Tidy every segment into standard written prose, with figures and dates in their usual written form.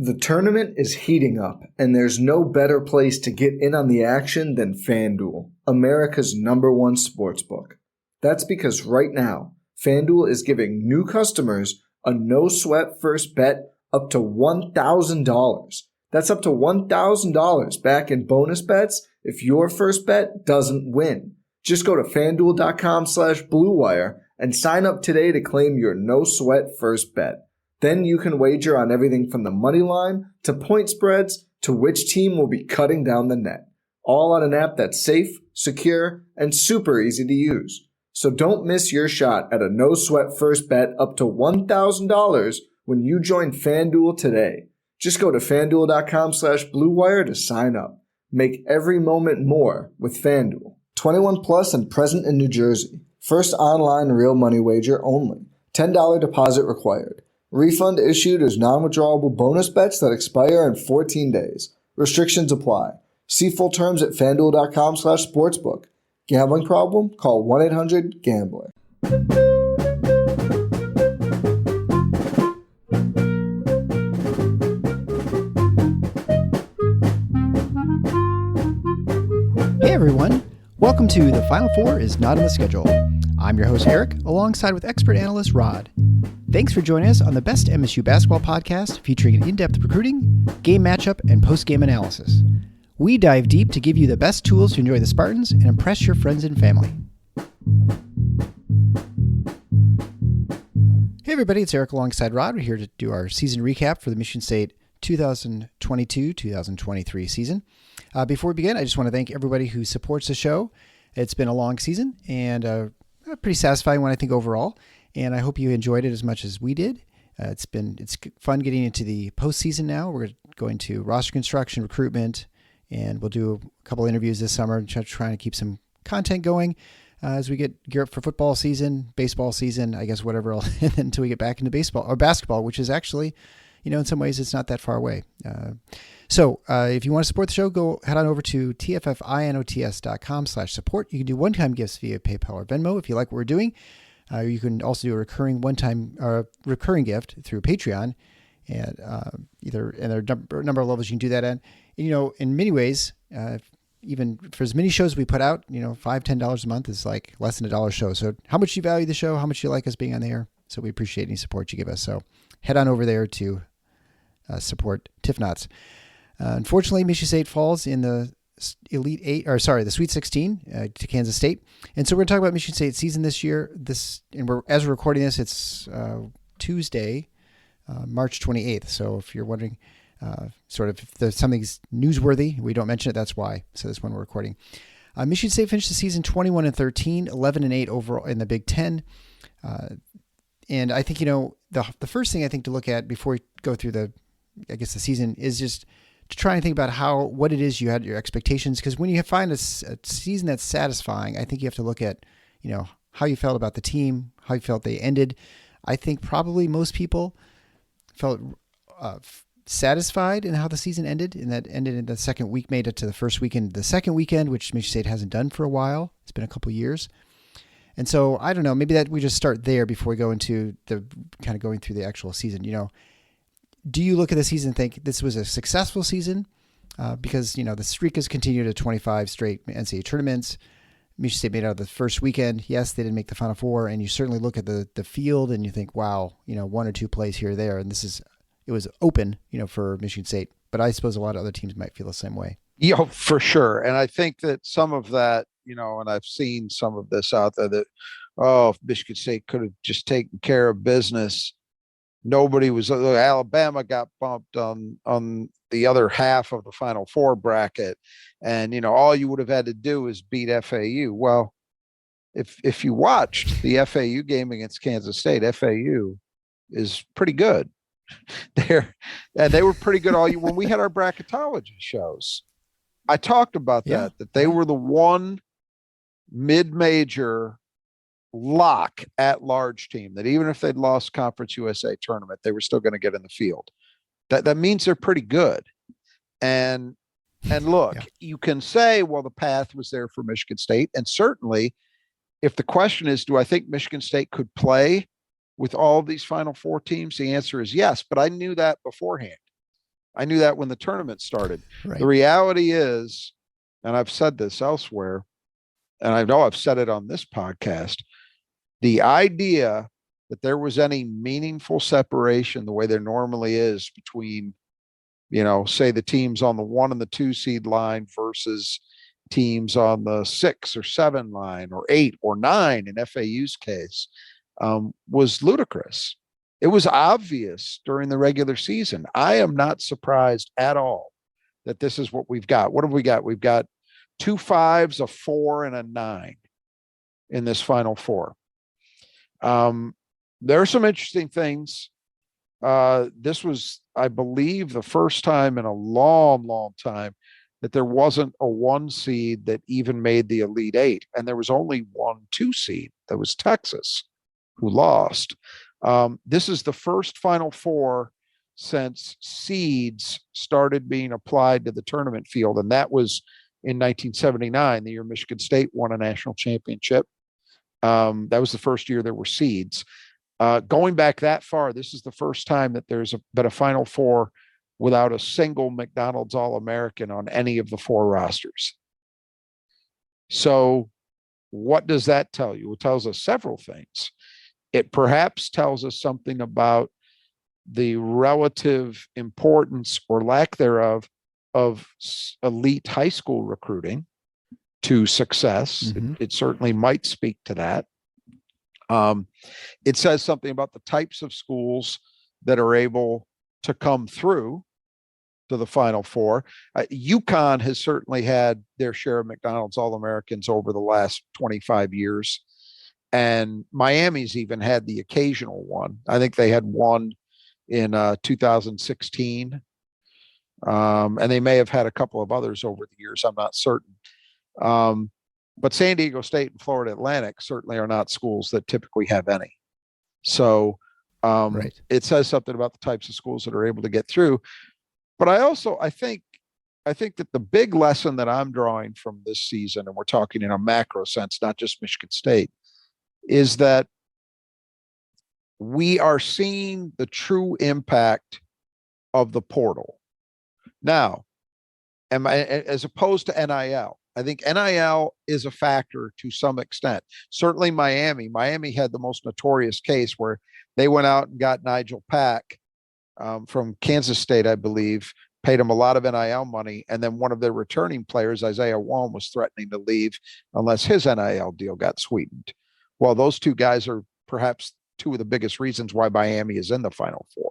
The tournament is heating up, and there's no better place to get in on the action than FanDuel, America's #1 sportsbook. That's because right now, FanDuel is giving new customers a no-sweat first bet up to $1,000. That's up to $1,000 back in bonus bets if your first bet doesn't win. Just go to FanDuel.com/BlueWire and sign up today to claim your no-sweat first bet. Then you can wager on everything from the money line to point spreads to which team will be cutting down the net. All on an app that's safe, secure, and super easy to use. So don't miss your shot at a no-sweat first bet up to $1,000 when you join FanDuel today. Just go to FanDuel.com/BlueWire to sign up. Make every moment more with FanDuel. 21 plus and present in New Jersey. First online real money wager only. $10 deposit required. Refund issued as non-withdrawable bonus bets that expire in 14 days. Restrictions apply. See full terms at FanDuel.com/sportsbook. Gambling problem? Call 1-800-GAMBLER. Hey everyone, welcome to The Final Four is Not on the Schedule. I'm your host Eric, alongside with expert analyst Rod. Thanks for joining us on the best MSU basketball podcast featuring in-depth recruiting, game matchup, and post-game analysis. We dive deep to give you the best tools to enjoy the Spartans and impress your friends and family. Hey everybody, it's Eric alongside Rod. We're here to do our season recap for the Michigan State 2022-2023 season. Before we begin, I just want to thank everybody who supports the show. It's been a long season and a pretty satisfying one, I think, overall. And I hope you enjoyed it as much as we did. It's fun getting into the postseason now. We're going to roster construction, recruitment, and we'll do a couple interviews this summer, trying to keep some content going as we get gear up for football season, baseball season, I guess whatever else, until we get back into baseball or basketball, which is actually, in some ways it's not that far away. So if you want to support the show, go head on over to tffinots.com/support. You can do one-time gifts via PayPal or Venmo if you like what we're doing. You can also do a recurring recurring gift through Patreon, and there are a number of levels you can do that at. And, in many ways, even for as many shows we put out, $5, $10 a month is like less than $1 a show. So how much you value the show, how much you like us being on the air. So we appreciate any support you give us. So head on over there to support TIFFNOTS. Unfortunately, Michigan State falls in the the Sweet 16 to Kansas State. And so we're going to talk about Michigan State's season this year. As we're recording this, it's Tuesday, March 28th. So if you're wondering if there's something's newsworthy, we don't mention it, that's why. So this one we're recording. Michigan State finished the season 21-13, 11-8 overall in the Big Ten. And I think, the first thing I think to look at before we go through the season is just to try and think about what it is you had your expectations. Because when you find a season that's satisfying, I think you have to look at, how you felt about the team, how you felt they ended. I think probably most people felt satisfied in how the season ended, and that ended in the second week, made it to the first weekend, the second weekend, which Michigan State hasn't done for a while. It's been a couple years. And so I don't know, maybe that we just start there before we go into the kind of going through the actual season. Do you look at the season and think this was a successful season? Because, the streak has continued to 25 straight NCAA tournaments. Michigan State made out of the first weekend. Yes, they didn't make the Final Four. And you certainly look at the field and you think, wow, one or two plays here or there. And it was open, for Michigan State. But I suppose a lot of other teams might feel the same way. Yeah, for sure. And I think that some of that, and I've seen some of this out there that, if Michigan State could have just taken care of business. Alabama got bumped on the other half of the Final Four bracket. And, all you would have had to do is beat FAU. Well, if you watched the FAU game against Kansas State, FAU is pretty good. They were pretty good when we had our bracketology shows. I talked about that they were the one mid-major lock at large team that even if they'd lost Conference USA tournament, they were still going to get in the field. That means they're pretty good. And look, you can say, well, the path was there for Michigan State. And certainly if the question is, do I think Michigan State could play with all of these Final Four teams? The answer is yes, but I knew that beforehand. I knew that when the tournament started. Right. The reality is, and I've said this elsewhere, and I know I've said it on this podcast, the idea that there was any meaningful separation the way there normally is between, say the teams on the 1 and the 2 seed line versus teams on the 6 or 7 line or 8 or 9 in FAU's case, was ludicrous. It was obvious during the regular season. I am not surprised at all that this is what we've got. What have we got? We've got 2 5s, a 4, and a 9 in this Final Four. There are some interesting things. This was, I believe, the first time in a long, long time that there wasn't a 1 seed that even made the Elite Eight. And there was only 1 2 seed. That was Texas, who lost. This is the first Final Four since seeds started being applied to the tournament field. And that was in 1979, the year Michigan State won a national championship. That was the first year there were seeds. Going back that far, this is the first time that there's been a Final Four without a single McDonald's All-American on any of the 4 rosters. So what does that tell you? It tells us several things. It perhaps tells us something about the relative importance or lack thereof of elite high school recruiting to success. Mm-hmm. It certainly might speak to that. It says something about the types of schools that are able to come through to the Final Four. UConn has certainly had their share of McDonald's All-Americans over the last 25 years. And Miami's even had the occasional one. I think they had one in 2016. And they may have had a couple of others over the years. I'm not certain. But San Diego State and Florida Atlantic certainly are not schools that typically have any. So Right. It says something about the types of schools that are able to get through. But I think that the big lesson that I'm drawing from this season, and we're talking in a macro sense, not just Michigan State, is that we are seeing the true impact of the portal. Now, as opposed to NIL, I think NIL is a factor to some extent. Certainly Miami had the most notorious case where they went out and got Nigel Pack from Kansas State, I believe, paid him a lot of NIL money. And then one of their returning players, Isaiah Wong, was threatening to leave unless his NIL deal got sweetened. Well, those 2 guys are perhaps 2 of the biggest reasons why Miami is in the Final Four.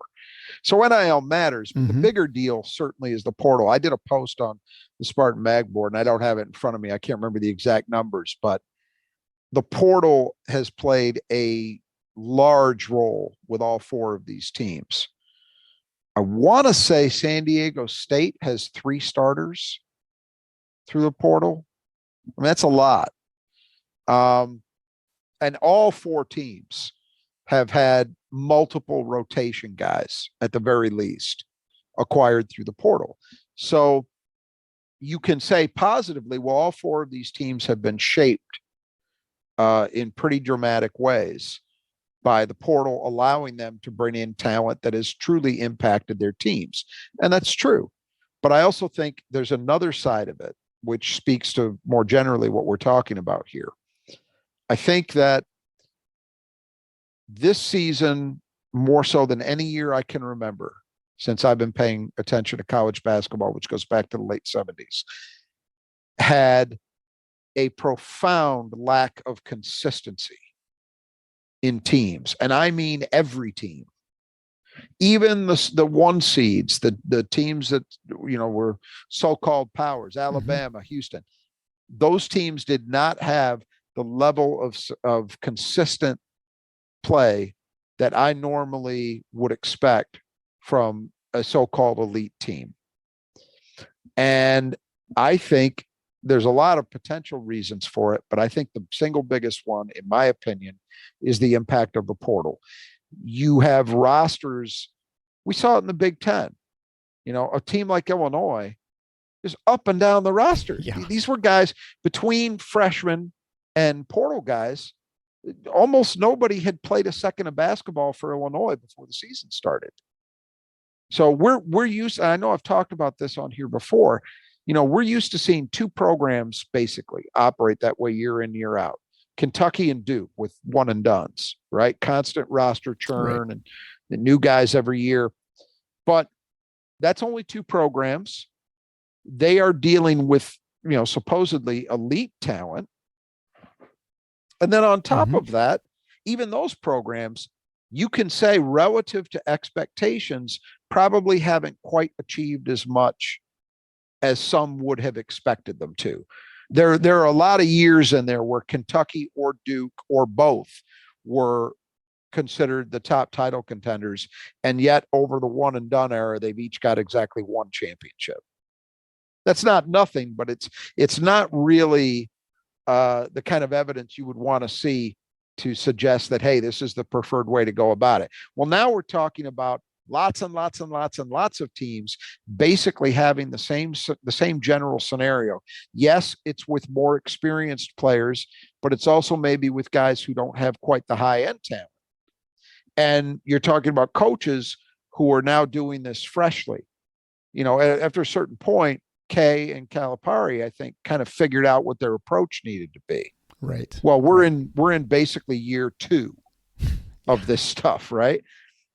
So NIL matters. But the bigger deal certainly is the portal. I did a post on the Spartan Mag board, and I don't have it in front of me. I can't remember the exact numbers, but the portal has played a large role with all 4 of these teams. I want to say San Diego State has 3 starters through the portal. I mean, that's a lot. And all 4 teams have had multiple rotation guys at the very least acquired through the portal. So you can say positively, well, all 4 of these teams have been shaped in pretty dramatic ways by the portal, allowing them to bring in talent that has truly impacted their teams. And that's true. But I also think there's another side of it, which speaks to more generally what we're talking about here. I think that this season, more so than any year I can remember since I've been paying attention to college basketball, which goes back to the late 70s, had a profound lack of consistency in teams. And I mean every team. Even the 1 seeds, the teams that were so-called powers, Alabama, Houston, those teams did not have the level of consistent play that I normally would expect from a so-called elite team. And I think there's a lot of potential reasons for it, but I think the single biggest one, in my opinion, is the impact of the portal. You have rosters. We saw it in the Big Ten. A team like Illinois is up and down the roster. Yeah. These were guys between freshmen and portal guys. Almost nobody had played a second of basketball for Illinois before the season started. So we're used, I know I've talked about this on here before, we're used to seeing two programs basically operate that way year in, year out. Kentucky and Duke with one and dones, right? Constant roster churn Right. and the new guys every year. But that's only two programs. They are dealing with, supposedly elite talent. And then on top of that, even those programs, you can say relative to expectations, probably haven't quite achieved as much as some would have expected them to. There are a lot of years in there where Kentucky or Duke or both were considered the top title contenders, and yet over the one and done era, they've each got exactly one championship. That's not nothing, but it's not really the kind of evidence you would want to see to suggest that, hey, this is the preferred way to go about it. Well, now we're talking about lots and lots and lots and lots of teams basically having the same general scenario. Yes, it's with more experienced players, but it's also maybe with guys who don't have quite the high end talent. And you're talking about coaches who are now doing this freshly. After a certain point, Kay and Calipari, I think, kind of figured out what their approach needed to be. Right. Well, we're in basically year 2 of this stuff, right?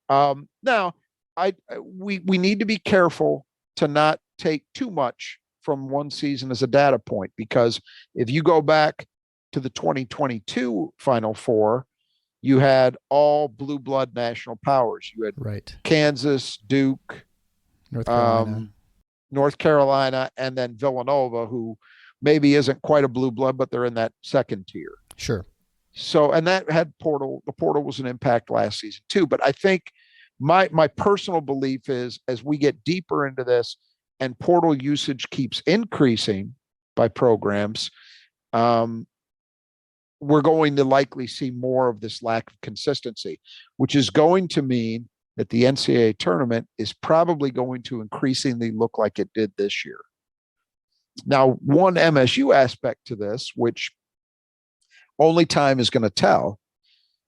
Now, we need to be careful to not take too much from one season as a data point, because if you go back to the 2022 Final Four, you had all blue blood national powers. You had Kansas, Duke, North Carolina, and then Villanova, who maybe isn't quite a blue blood, but they're in that second tier. Sure. So, and that had portal. The portal was an impact last season too. But I think my personal belief is, as we get deeper into this and portal usage keeps increasing by programs, we're going to likely see more of this lack of consistency, which is going to mean that the NCAA tournament is probably going to increasingly look like it did this year. Now, one MSU aspect to this, which only time is going to tell,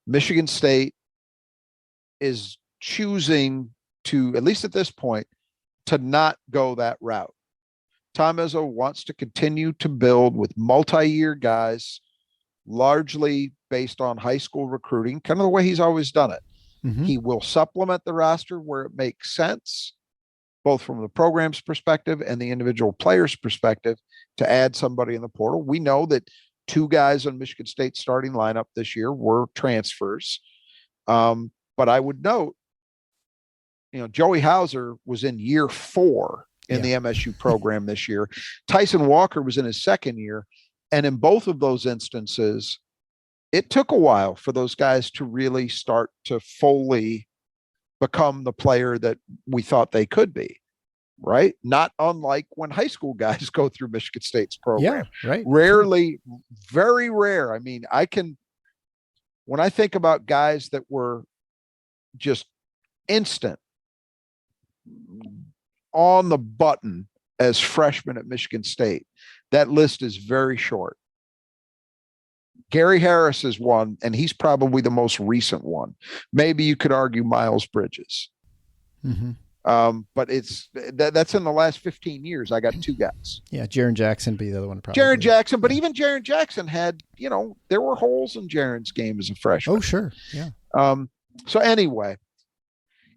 Michigan State is choosing to, at least at this point, to not go that route. Tom Izzo wants to continue to build with multi-year guys, largely based on high school recruiting, kind of the way he's always done it. He will supplement the roster where it makes sense, both from the program's perspective and the individual player's perspective, to add somebody in the portal. We know that 2 guys on Michigan State's starting lineup this year were transfers. But I would note, Joey Hauser was in year 4 in the MSU program this year. Tyson Walker was in his second year. And in both of those instances, it took a while for those guys to really start to fully become the player that we thought they could be, right? Not unlike when high school guys go through Michigan State's program. Yeah, right. Rarely, very rare. I mean, when I think about guys that were just instant on the button as freshmen at Michigan State, that list is very short. Gary Harris is one, and he's probably the most recent one. Maybe you could argue Miles Bridges. But that's in the last 15 years. I got 2 guys. Yeah, Jaren Jackson be the other one. Probably. Jaren Jackson, but even Jaren Jackson had, there were holes in Jaren's game as a freshman. Oh, sure. Yeah. So anyway,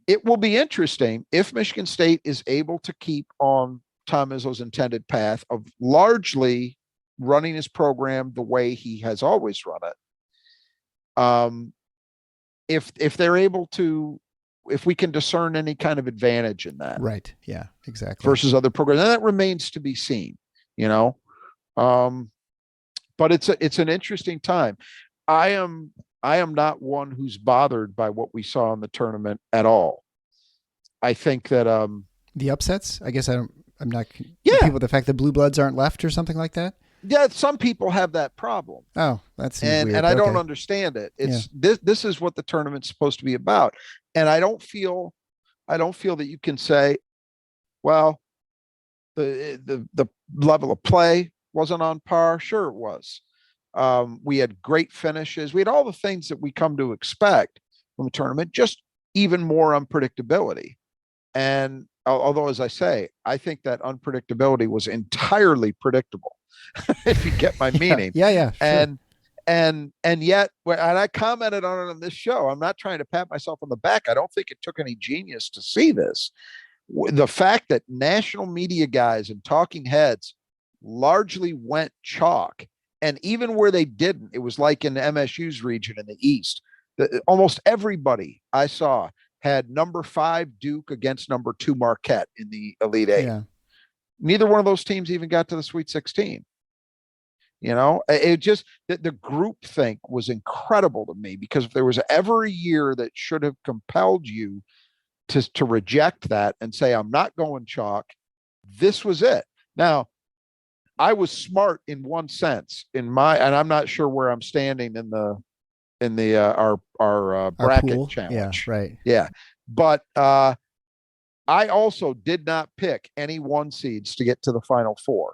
it will be interesting if Michigan State is able to keep on Tom Izzo's intended path of largely running his program the way he has always run it. If they're able to, if we can discern any kind of advantage in that, right? Yeah, exactly. Versus other programs, and that remains to be seen. But it's an interesting time. I am not one who's bothered by what we saw in the tournament at all. I think that the upsets. I guess I'm not. Yeah. People, the fact that blue bloods aren't left or something like that. Yeah, some people have that problem. Oh, that's weird. And I don't understand it. It's this is what the tournament's supposed to be about. And I don't feel that you can say, well, the level of play wasn't on par. Sure it was. We had great finishes. We had all the things that we come to expect from a tournament, just even more unpredictability. And although, as I say, I think that unpredictability was entirely predictable, if you get my meaning. Yeah. Sure. And yet, and I commented on it on this show. I'm not trying to pat myself on the back. I don't think it took any genius to see this. The fact that national media guys and talking heads largely went chalk, and even where they didn't, it was like in MSU's region in the East. Almost everybody I saw had number 5 Duke against number 2 Marquette in the Elite Eight. Yeah. Neither one of those teams even got to the Sweet 16. It just the group think was incredible to me, because if there was ever a year that should have compelled you to reject that and say, I'm not going chalk, this was it. Now, I was smart in one sense and I'm not sure where I'm standing in our bracket pool challenge. Yeah, right. Yeah. But I also did not pick any 1 seeds to get to the Final Four.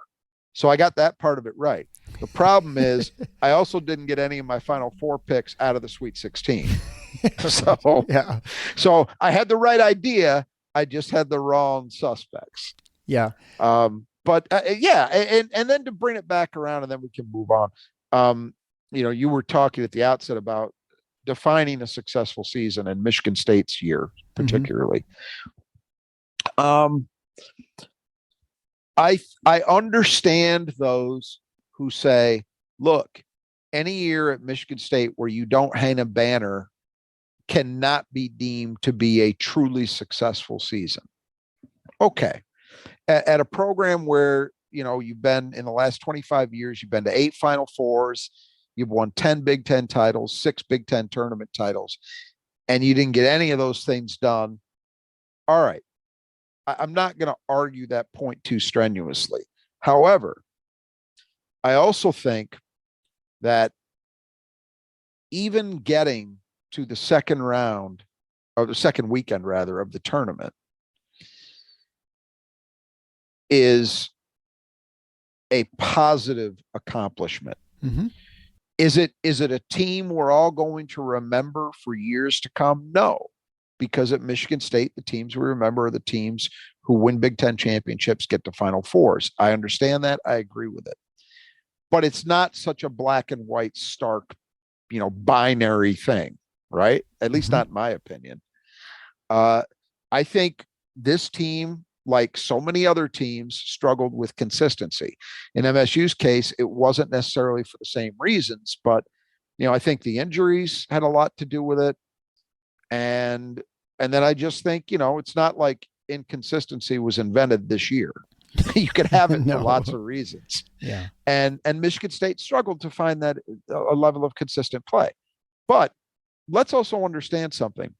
So I got that part of it right. The problem is I also didn't get any of my Final Four picks out of the Sweet 16. So I had the right idea. I just had the wrong suspects. Yeah. But and then to bring it back around, and then we can move on. You were talking at the outset about defining a successful season, and Michigan State's year particularly. I understand those who say, look, any year at Michigan State where you don't hang a banner cannot be deemed to be a truly successful season. Okay. At a program where, you've been in the last 25 years, you've been to 8 Final Fours, you've won 10 Big Ten titles, 6 Big Ten tournament titles, and you didn't get any of those things done. All right. I'm not going to argue that point too strenuously. However, I also think that even getting to the second round, or the second weekend rather, of the tournament is a positive accomplishment. Is it a team we're all going to remember for years to come? No, because at Michigan State, the teams we remember are the teams who win Big Ten championships, get to Final Fours. I understand that. I agree with it. But it's not such a black and white, stark, binary thing, right? At least not in my opinion. I think this team, like so many other teams, struggled with consistency. In MSU's case, it wasn't necessarily for the same reasons, but I think the injuries had a lot to do with it. And then I just think, it's not like inconsistency was invented this year. You could have it for lots of reasons. Yeah. And Michigan State struggled to find that a level of consistent play. But let's also understand something.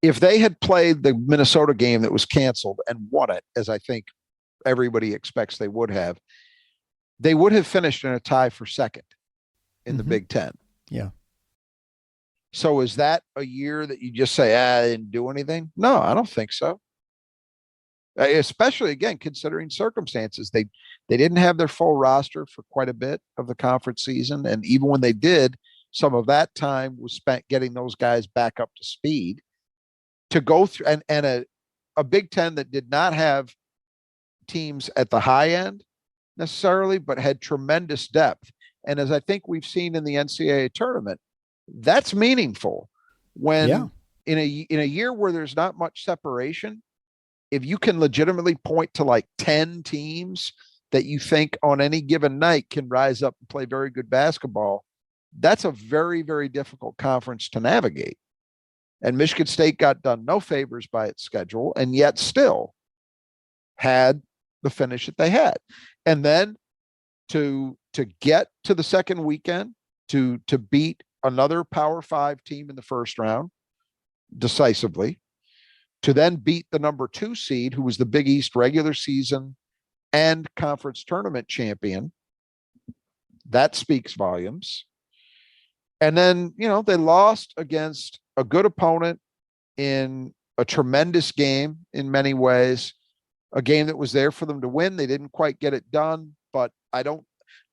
If they had played the Minnesota game that was canceled and won it, as I think everybody expects they would have finished in a tie for second in the Big Ten. Yeah. So is that a year that you just say, I didn't do anything? No, I don't think so. Especially, again, considering circumstances. They didn't have their full roster for quite a bit of the conference season. And even when they did, some of that time was spent getting those guys back up to speed to go through. And a Big Ten that did not have teams at the high end necessarily, but had tremendous depth. And as I think we've seen in the NCAA tournament, that's meaningful when in a year where there's not much separation, if you can legitimately point to like 10 teams that you think on any given night can rise up and play very good basketball, that's a very, very difficult conference to navigate. And Michigan State got done no favors by its schedule, and yet still had the finish that they had. And then to get to the second weekend, to beat another Power 5 team in the first round decisively, to then beat the number 2 seed, who was the Big East regular season and conference tournament champion, that speaks volumes. And then, they lost against a good opponent in a tremendous game in many ways, a game that was there for them to win. They didn't quite get it done, but I don't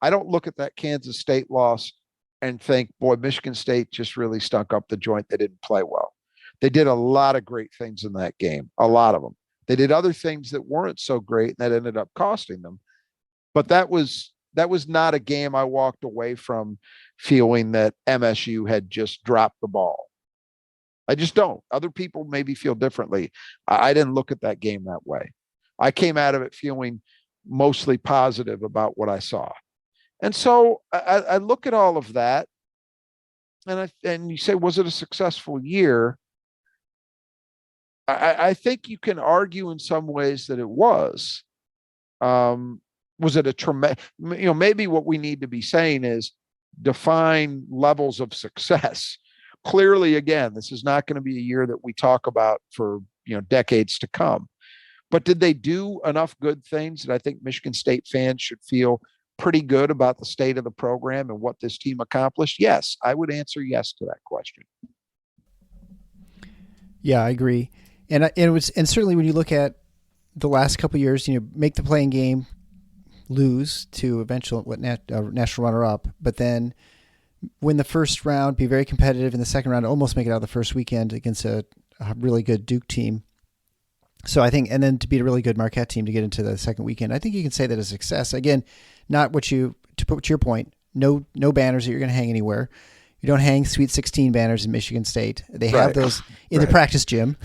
look at that Kansas State loss and think, boy, Michigan State just really stunk up the joint. They didn't play well. They did a lot of great things in that game, a lot of them. They did other things that weren't so great and that ended up costing them. But that was not a game I walked away from feeling that MSU had just dropped the ball. I just don't. Other people maybe feel differently. I didn't look at that game that way. I came out of it feeling mostly positive about what I saw. And so I look at all of that, and you say, was it a successful year? I think you can argue in some ways that it was. Was it a tremendous? Maybe what we need to be saying is define levels of success. Clearly, again, this is not going to be a year that we talk about for decades to come. But did they do enough good things that I think Michigan State fans should feel pretty good about the state of the program and what this team accomplished? Yes, I would answer yes to that question. Yeah, I agree. And certainly when you look at the last couple of years, make the playing game, lose to eventual national runner-up, but then win the first round, be very competitive in the second round, almost make it out of the first weekend against a really good Duke team. So I think, and then to beat a really good Marquette team to get into the second weekend, I think you can say that as a success. Again, not to put your point, no banners that you're going to hang anywhere. You don't hang Sweet 16 banners in Michigan State. They have those in the practice gym.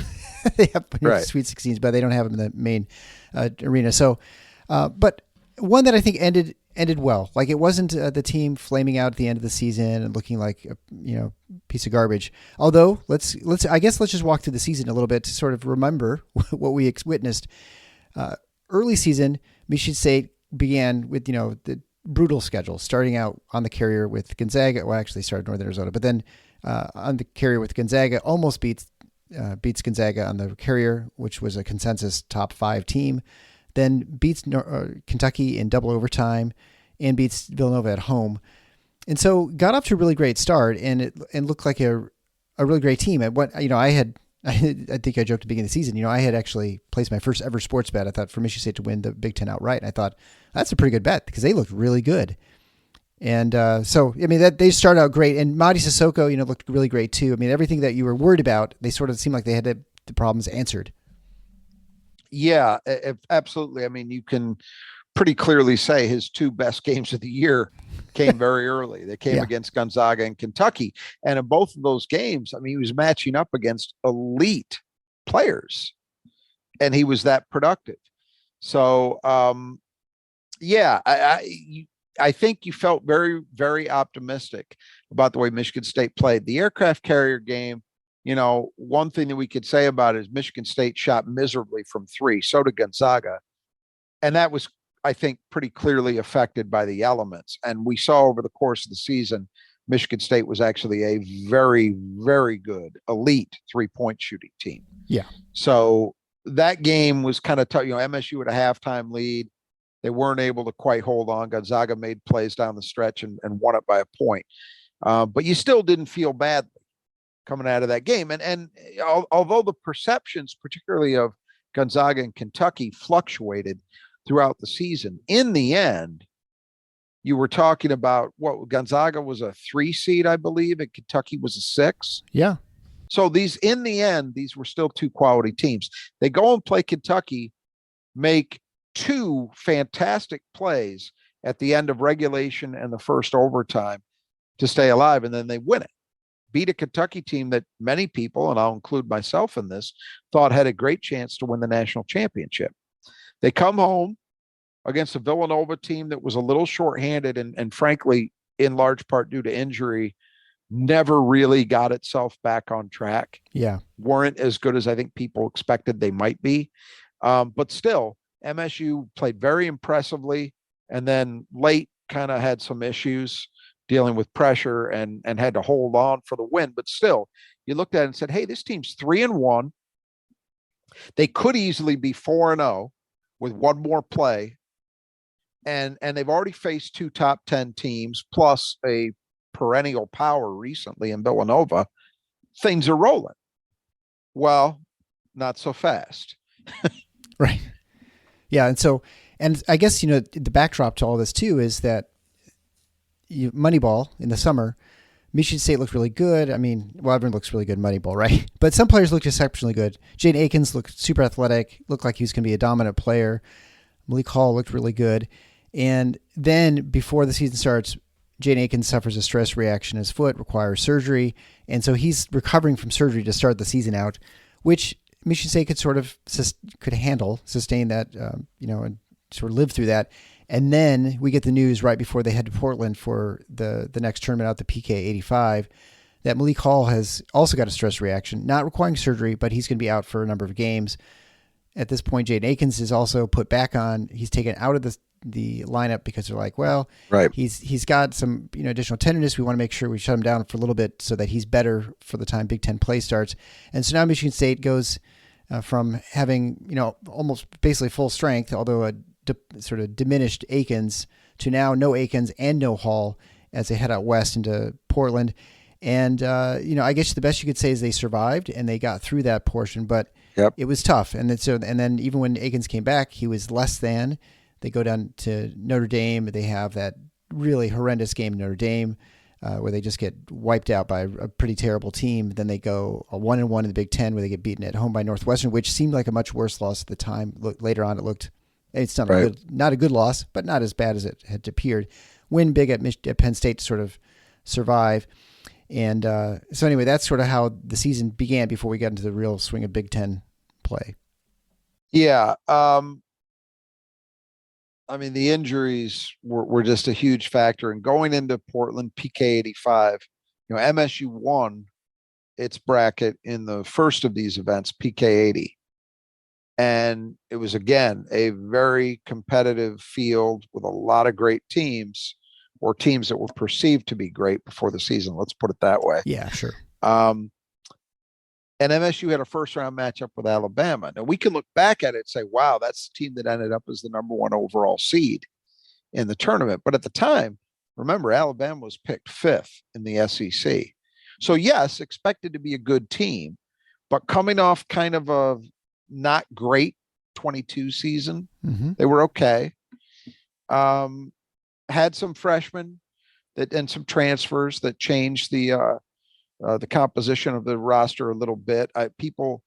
They have Sweet 16s, but they don't have them in the main arena. So, but one that I think ended well. Like, it wasn't the team flaming out at the end of the season and looking like a piece of garbage. Although let's just walk through the season a little bit to sort of remember what we witnessed. Early season, Michigan State began with the brutal schedule, starting out on the carrier with Gonzaga. Well, actually started Northern Arizona, but then on the carrier with Gonzaga, almost beats Gonzaga on the carrier, which was a consensus top 5 team. Then beats Kentucky in double overtime and beats Villanova at home. And so got off to a really great start and looked like a really great team. And what, I think I joked at the beginning of the season, I had actually placed my first ever sports bet. I thought for Michigan State to win the Big Ten outright. And I thought that's a pretty good bet because they looked really good. And that they started out great. And Mady Sissoko, looked really great too. I mean, everything that you were worried about, they sort of seemed like they had the problems answered. Yeah, absolutely. I mean, you can pretty clearly say his 2 best games of the year came very early. They came against Gonzaga and Kentucky. And in both of those games, I mean, he was matching up against elite players and he was that productive. So, I think you felt very, very optimistic about the way Michigan State played. The aircraft carrier game, one thing that we could say about it is Michigan State shot miserably from 3. So did Gonzaga. And that was, I think, pretty clearly affected by the elements. And we saw over the course of the season, Michigan State was actually a very, very good elite 3-point shooting team. Yeah. So that game was kind of tough. MSU had a halftime lead. They weren't able to quite hold on. Gonzaga made plays down the stretch and won it by a point. But you still didn't feel badly coming out of that game. And although the perceptions, particularly of Gonzaga and Kentucky, fluctuated throughout the season, in the end, you were talking about Gonzaga was a 3 seed, I believe, and Kentucky was a 6. Yeah. So in the end, these were still 2 quality teams. They go and play Kentucky, make 2 fantastic plays at the end of regulation and the first overtime to stay alive, and then they win it. Beat a Kentucky team that many people, and I'll include myself in this, thought had a great chance to win the national championship. They come home against a Villanova team that was a little shorthanded and frankly, in large part due to injury, never really got itself back on track. Yeah. Weren't as good as I think people expected they might be. But still, MSU played very impressively and then late kind of had some issues dealing with pressure and had to hold on for the win. But still, you looked at it and said, hey, this team's 3-1. They could easily be 4-0 with one more play. And they've already faced 2 top 10 teams plus a perennial power recently in Villanova. Things are rolling. Well, not so fast. Right. Yeah. And I guess, the backdrop to all this too is that Moneyball in the summer Michigan State looked really good. I mean, well, everyone looks really good in Moneyball, right? But some players looked exceptionally good. Jaden Akins looked super athletic, looked like he was going to be a dominant player. Malik Hall looked really good. And then before the season starts, Jaden Akins suffers a stress reaction in his foot, requires surgery. And so he's recovering from surgery to start the season out, which Michigan State could sort of sustain that, and sort of live through that. And then we get the news right before they head to Portland for the next tournament out, the PK 85, that Malik Hall has also got a stress reaction, not requiring surgery, but he's going to be out for a number of games. At this point, Jaden Akins is also put back on. He's taken out of the lineup because they're like, well, right, he's got some additional tenderness. We want to make sure we shut him down for a little bit so that he's better for the time Big Ten play starts. And so now Michigan State goes from having almost basically full strength, although a sort of diminished Akins, to now no Akins and no Hall as they head out west into Portland. And I guess the best you could say is they survived and they got through that portion, but It was tough. And then even when Akins came back, he was less than. They go down to Notre Dame. They have that really horrendous game in Notre Dame where they just get wiped out by a pretty terrible team. Then they go a 1-1 in the Big Ten where they get beaten at home by Northwestern, which seemed like a much worse loss at the time. Later on, it's not a good loss, but not as bad as it had appeared. Win big at Penn State to sort of survive. And so anyway, that's sort of how the season began before we got into the real swing of Big Ten play. Yeah. I mean, the injuries were just a huge factor. And going into Portland PK 85, MSU won its bracket in the first of these events, PK 80. And it was, again, a very competitive field with a lot of great teams, or teams that were perceived to be great before the season. Let's put it that way. Yeah, sure. And MSU had a first-round matchup with Alabama. Now, we can look back at it and say, wow, that's the team that ended up as the number one overall seed in the tournament. But at the time, remember, Alabama was picked 5th in the SEC. So, yes, expected to be a good team, but coming off kind of a not great 22 season, they were okay. Had some freshmen and some transfers that changed the composition of the roster a little bit. People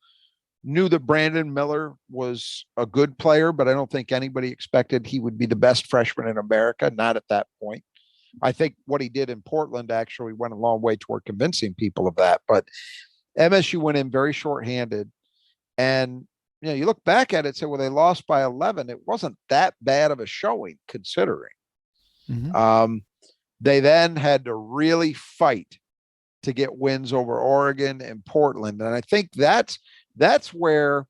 knew that Brandon Miller was a good player, but I don't think anybody expected he would be the best freshman in America. Not at that point. I think what he did in Portland actually went a long way toward convincing people of that. But MSU went in very shorthanded. And, you look back at it and say, well, they lost by 11. It wasn't that bad of a showing considering. They then had to really fight to get wins over Oregon and Portland. And I think that's where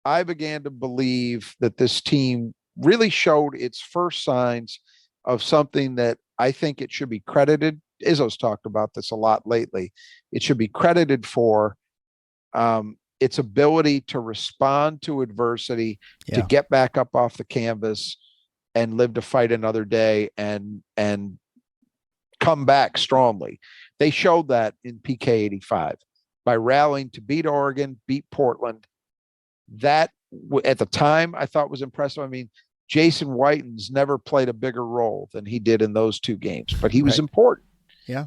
I began to believe that this team really showed its first signs of something that I think it should be credited. Izzo's talked about this a lot lately. It should be credited for its ability to respond to adversity, to get back up off the canvas and live to fight another day and come back strongly. They showed that in PK 85 by rallying to beat Oregon, beat Portland. That at the time I thought was impressive. I mean, Jason Whiten's never played a bigger role than he did in those two games, but he was important. Yeah.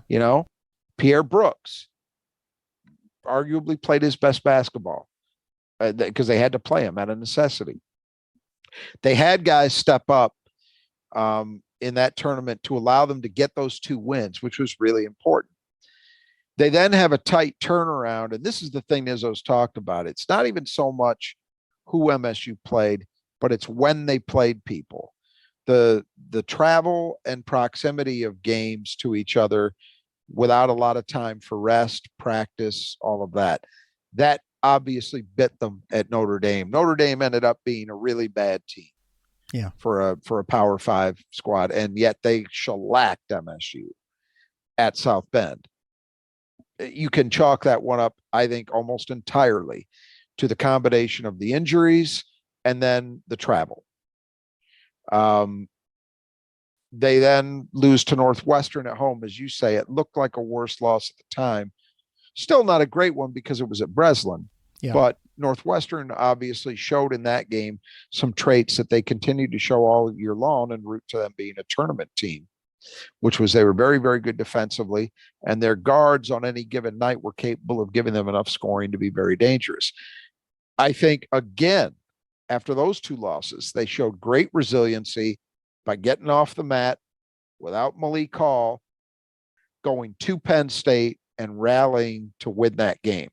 Pierre Brooks arguably played his best basketball because they had to play him out of necessity. They had guys step up in that tournament to allow them to get those 2 wins, which was really important. They then have a tight turnaround. And this is the thing Izzo's talked about. It's not even so much who MSU played, but it's when they played people. The travel and proximity of games to each other without a lot of time for rest, practice, all of that. That obviously bit them at Notre Dame. Notre Dame ended up being a really bad team. Yeah. For a Power 5 squad, and yet they shellacked MSU at South Bend. You can chalk that one up, I think, almost entirely to the combination of the injuries and then the travel. They then lose to Northwestern at home. As you say, it looked like a worse loss at the time. Still not a great one because it was at Breslin. Yeah. But Northwestern obviously showed in that game some traits that they continued to show all year long en route to them being a tournament team. which was they were very, very good defensively, and their guards on any given night were capable of giving them enough scoring to be very dangerous. I think, again, after those two losses, they showed great resiliency by getting off the mat without Malik Hall, going to Penn State and rallying to win that game.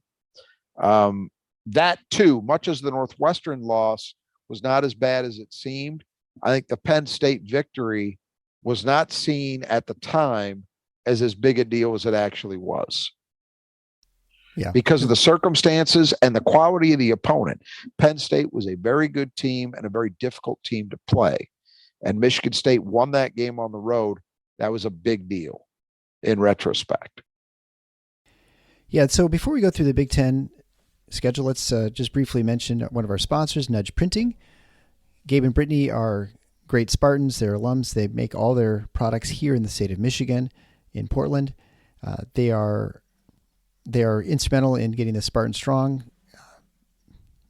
That too, much as the Northwestern loss was not as bad as it seemed, I think the Penn State victory was not seen at the time as big a deal as it actually was. Yeah. Because of the circumstances and the quality of the opponent. Penn State was a very good team and a very difficult team to play. And Michigan State won that game on the road. That was a big deal in retrospect. Yeah, so before we go through the Big Ten schedule, let's just briefly mention one of our sponsors, Nudge Printing. Gabe and Brittany are great Spartans. They're alums. They make all their products here in the state of Michigan, in Portland. They are instrumental in getting the Spartan Strong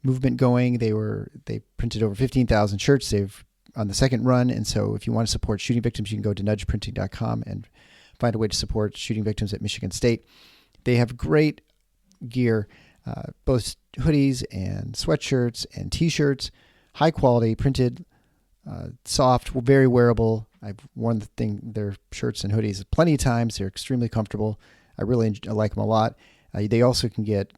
movement going. They printed over 15,000 shirts. They've on the second run, and so if you want to support shooting victims, you can go to nudgeprinting.com and find a way to support shooting victims at Michigan State. They have great gear, both hoodies and sweatshirts and T-shirts, high quality, printed, soft, very wearable. I've worn their shirts and hoodies plenty of times. They're extremely comfortable. I like them a lot. They also can get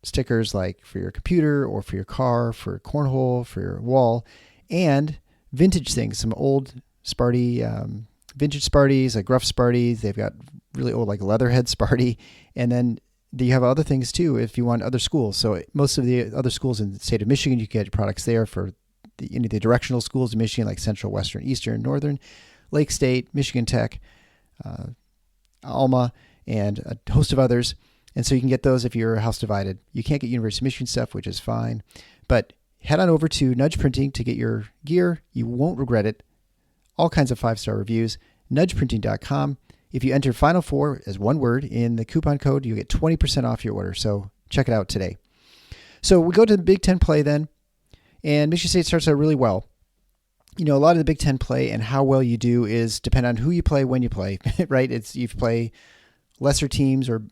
stickers like for your computer or for your car, for cornhole, for your wall, and vintage things, some old Sparty, vintage Sparties, like rough Sparties. They've got really old, like Leatherhead Sparty. And then you have other things too if you want other schools. So most of the other schools in the state of Michigan, you get products there for any of the directional schools in Michigan, like Central, Western, Eastern, Northern, Lake State, Michigan Tech, Alma, and a host of others. And so you can get those if you're house divided. You can't get University of Michigan stuff, which is fine. But head on over to Nudge Printing to get your gear. You won't regret it. All kinds of 5-star reviews. Nudgeprinting.com. If you enter Final Four as one word in the coupon code, you get 20% off your order. So check it out today. So we go to the Big Ten play then. And Michigan State starts out really well. You know, a lot of the Big Ten play and how well you do is depend on who you play, when you play, right? It's you play lesser teams or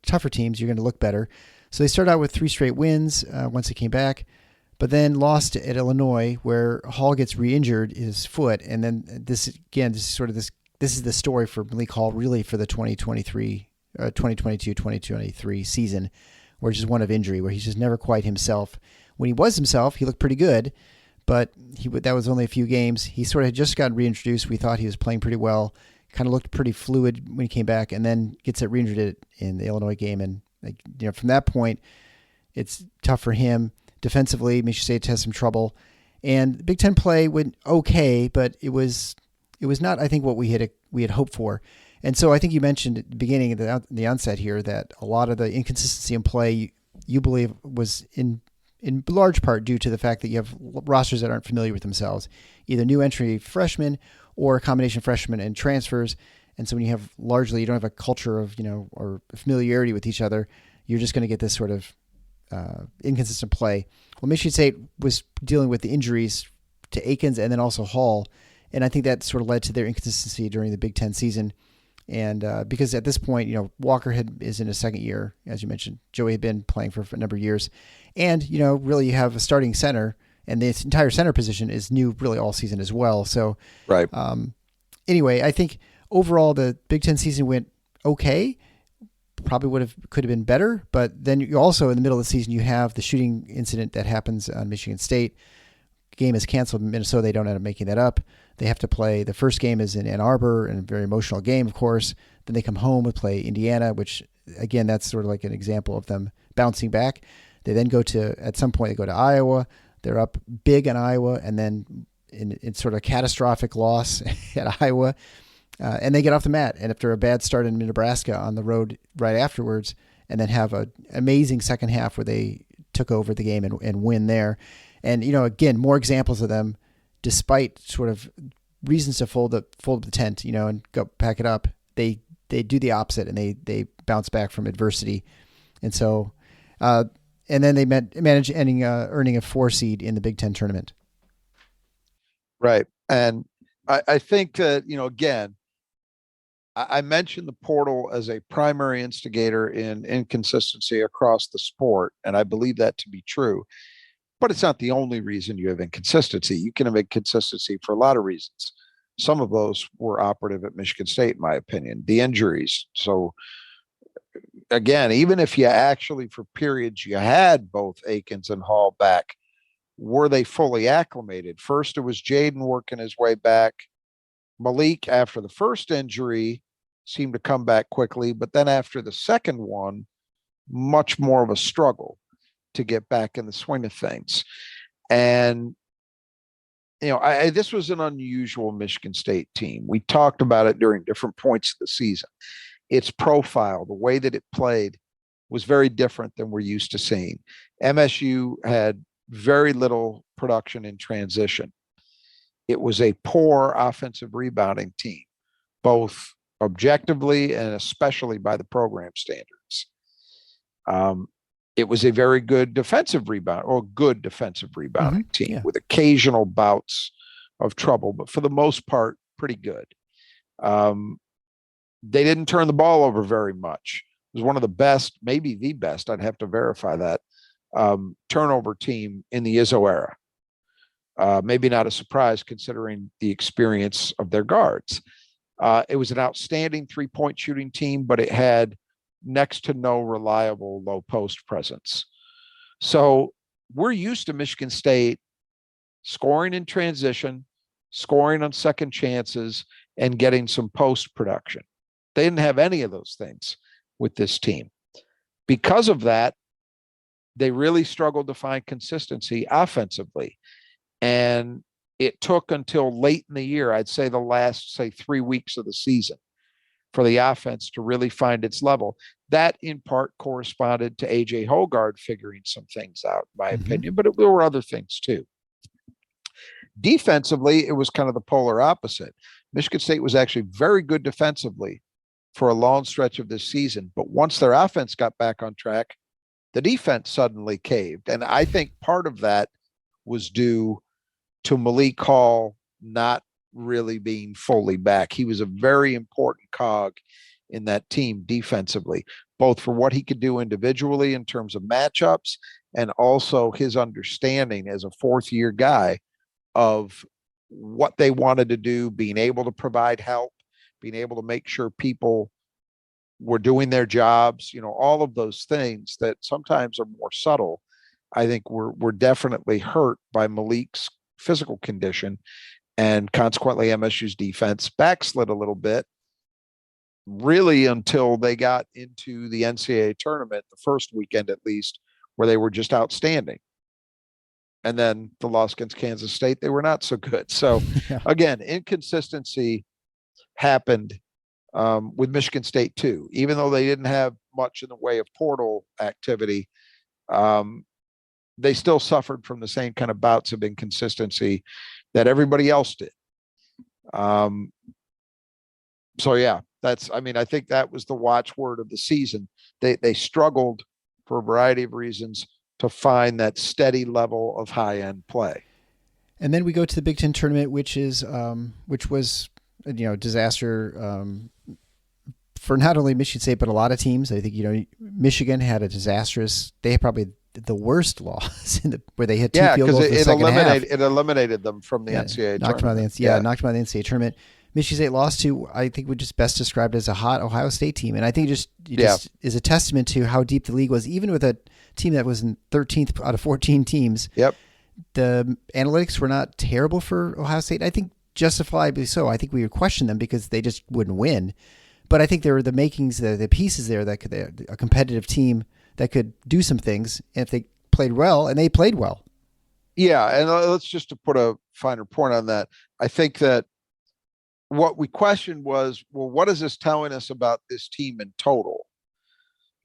tougher teams, you're going to look better. So they started out with 3 straight wins once they came back, but then lost at Illinois, where Hall gets re-injured his foot. And then this is the story for Malik Hall, really, for the 2022-2023 season, where it's just one of injury, where he's just never quite himself. When he was himself, he looked pretty good, but that was only a few games. He sort of had just gotten reintroduced. We thought he was playing pretty well, kind of looked pretty fluid when he came back, and then gets it reinjured in the Illinois game. And from that point, it's tough for him. Defensively, Michigan State has some trouble. And Big Ten play went okay, but it was not, I think, what we had hoped for. And so I think you mentioned at the beginning, at the onset here, that a lot of the inconsistency in play you believe was in large part due to the fact that you have rosters that aren't familiar with themselves, either new entry freshmen or a combination of freshmen and transfers. And so when you don't have a culture of, or familiarity with each other, you're just going to get this sort of inconsistent play. Well, Michigan State was dealing with the injuries to Akins and then also Hall. And I think that sort of led to their inconsistency during the Big Ten season. And because at this point, Walker is in his second year, as you mentioned. Joey had been playing for a number of years. And, really you have a starting center, and this entire center position is new really all season as well. So, right. Anyway, I think overall the Big Ten season went okay. Probably could have been better. But then you also, in the middle of the season, you have the shooting incident that happens on Michigan State. Game is canceled in Minnesota. They don't end up making that up. They have to play. The first game is in Ann Arbor, and a very emotional game, of course. Then they come home and play Indiana, which, again, that's sort of like an example of them bouncing back. They then at some point, they go to Iowa. They're up big in Iowa, and then in sort of a catastrophic loss at Iowa. And they get off the mat. And after a bad start in Nebraska on the road right afterwards, and then have an amazing second half where they took over the game and win there. And, again, more examples of them, despite sort of reasons to fold up the tent, and go pack it up, they do the opposite, and they bounce back from adversity. And so, and then they manage earning a 4 seed in the Big Ten tournament. Right. And I think that, again, I mentioned the portal as a primary instigator in inconsistency across the sport, and I believe that to be true. But it's not the only reason you have inconsistency. You can have inconsistency for a lot of reasons. Some of those were operative at Michigan State, in my opinion. The injuries. So again, even if you actually for periods you had both Akins and Hall back, were they fully acclimated? First, it was Jaden working his way back. Malik, after the first injury, seemed to come back quickly, but then after the second one, much more of a struggle to get back in the swing of things. And this was an unusual Michigan State team. We talked about it during different points of the season. Its profile, the way that it played, was very different than we're used to seeing. MSU had very little production in transition. It was a poor offensive rebounding team, both objectively and especially by the program standards. It was a very good defensive rebounding team with occasional bouts of trouble, but for the most part, pretty good. They didn't turn the ball over very much. It was one of the best, maybe the best, I'd have to verify that, turnover team in the Izzo era. Maybe not a surprise considering the experience of their guards. It was an outstanding three-point shooting team, but it had next to no reliable low post presence. So we're used to Michigan State scoring in transition, scoring on second chances, and getting some post production. They didn't have any of those things with this team. Because of that, they really struggled to find consistency offensively. And it took until late in the year, I'd say the last, 3 weeks of the season, for the offense to really find its level. That in part corresponded to AJ Hogard figuring some things out, in my opinion, but there were other things too. Defensively, it was kind of the polar opposite. Michigan State was actually very good defensively for a long stretch of this season, but once their offense got back on track, the defense suddenly caved. And I think part of that was due to Malik Hall not really being fully back. He was a very important cog in that team defensively, both for what he could do individually in terms of matchups and also his understanding as a fourth-year guy of what they wanted to do, being able to provide help, being able to make sure people were doing their jobs, all of those things that sometimes are more subtle, I think were definitely hurt by Malik's physical condition. And consequently, MSU's defense backslid a little bit, really until they got into the NCAA tournament, the first weekend at least, where they were just outstanding. And then the loss against Kansas State, they were not so good. So again, inconsistency happened with Michigan State too. Even though they didn't have much in the way of portal activity, they still suffered from the same kind of bouts of inconsistency that everybody else did. So yeah, I think that was the watchword of the season. They struggled for a variety of reasons to find that steady level of high-end play. And then we go to the Big Ten tournament, which was disaster for not only Michigan State but a lot of teams. I think Michigan had a disastrous. They had probably the worst loss where they hit two field goals in the second half. It eliminated them from the NCAA knocked tournament. Knocked them out of the NCAA tournament. Michigan State lost to, I think, we just best described as a hot Ohio State team, and I think just is a testament to how deep the league was, even with a team that was in 13th out of 14 teams. Yep. The analytics were not terrible for Ohio State. I think justifiably so. I think we would question them because they just wouldn't win. But I think there were the makings, the pieces there that could, a competitive team that could do some things if they played well, and they played well. Yeah, and let's just to put a finer point on that. I think that what we questioned was, well, what is this telling us about this team in total?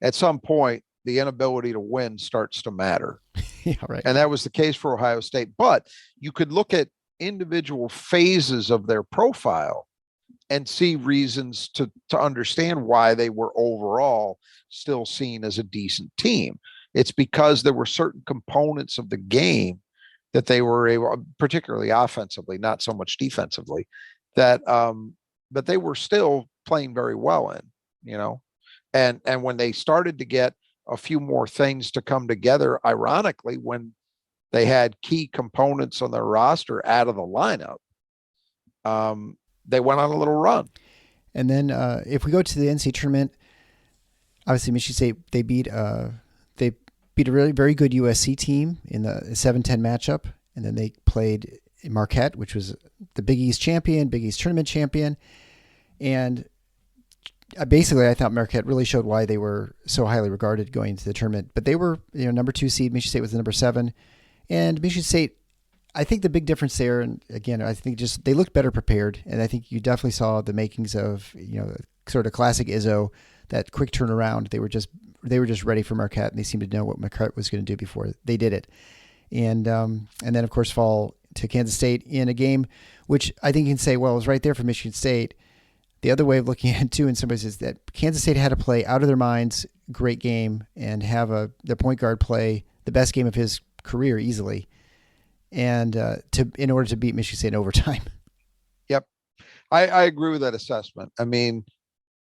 At some point, the inability to win starts to matter. Yeah, right. And that was the case for Ohio State. But you could look at individual phases of their profile and see reasons to understand why they were overall still seen as a decent team. It's because there were certain components of the game that they were able, particularly offensively, not so much defensively, that but they were still playing very well in, and when they started to get a few more things to come together, ironically, when they had key components on their roster out of the lineup, they went on a little run. And then if we go to the NCAA tournament, obviously Michigan State, they beat a really very good USC team in the 7-10 matchup, and then they played Marquette, which was the Big East champion, Big East tournament champion, and basically I thought Marquette really showed why they were so highly regarded going into the tournament. But they were number 2 seed. Michigan State was the number 7, and Michigan State, I think the big difference there, and again, I think just they looked better prepared, and I think you definitely saw the makings of sort of classic Izzo, that quick turnaround. They were just ready for Marquette, and they seemed to know what Marquette was going to do before they did it. And then of course fall to Kansas State in a game which I think you can say, well, it was right there for Michigan State. The other way of looking at it too, in some ways, is that Kansas State had to play out of their minds, great game, and have their point guard play the best game of his career easily, and in order to beat Michigan State in overtime. Yep, I agree with that assessment. I mean,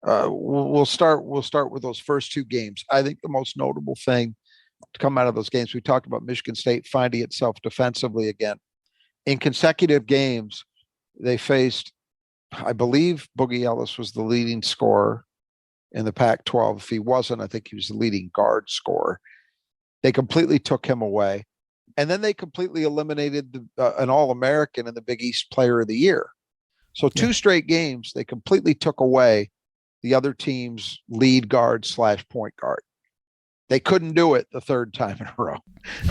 we'll start with those first 2 games. I think the most notable thing to come out of those games, we talked about Michigan State finding itself defensively again. In consecutive games, they faced, I believe Boogie Ellis was the leading scorer in the Pac-12. If he wasn't, I think he was the leading guard scorer. They completely took him away. And then they completely eliminated an All-American and the Big East Player of the Year. So 2 straight games, they completely took away the other team's lead guard / point guard. They couldn't do it the 3rd time in a row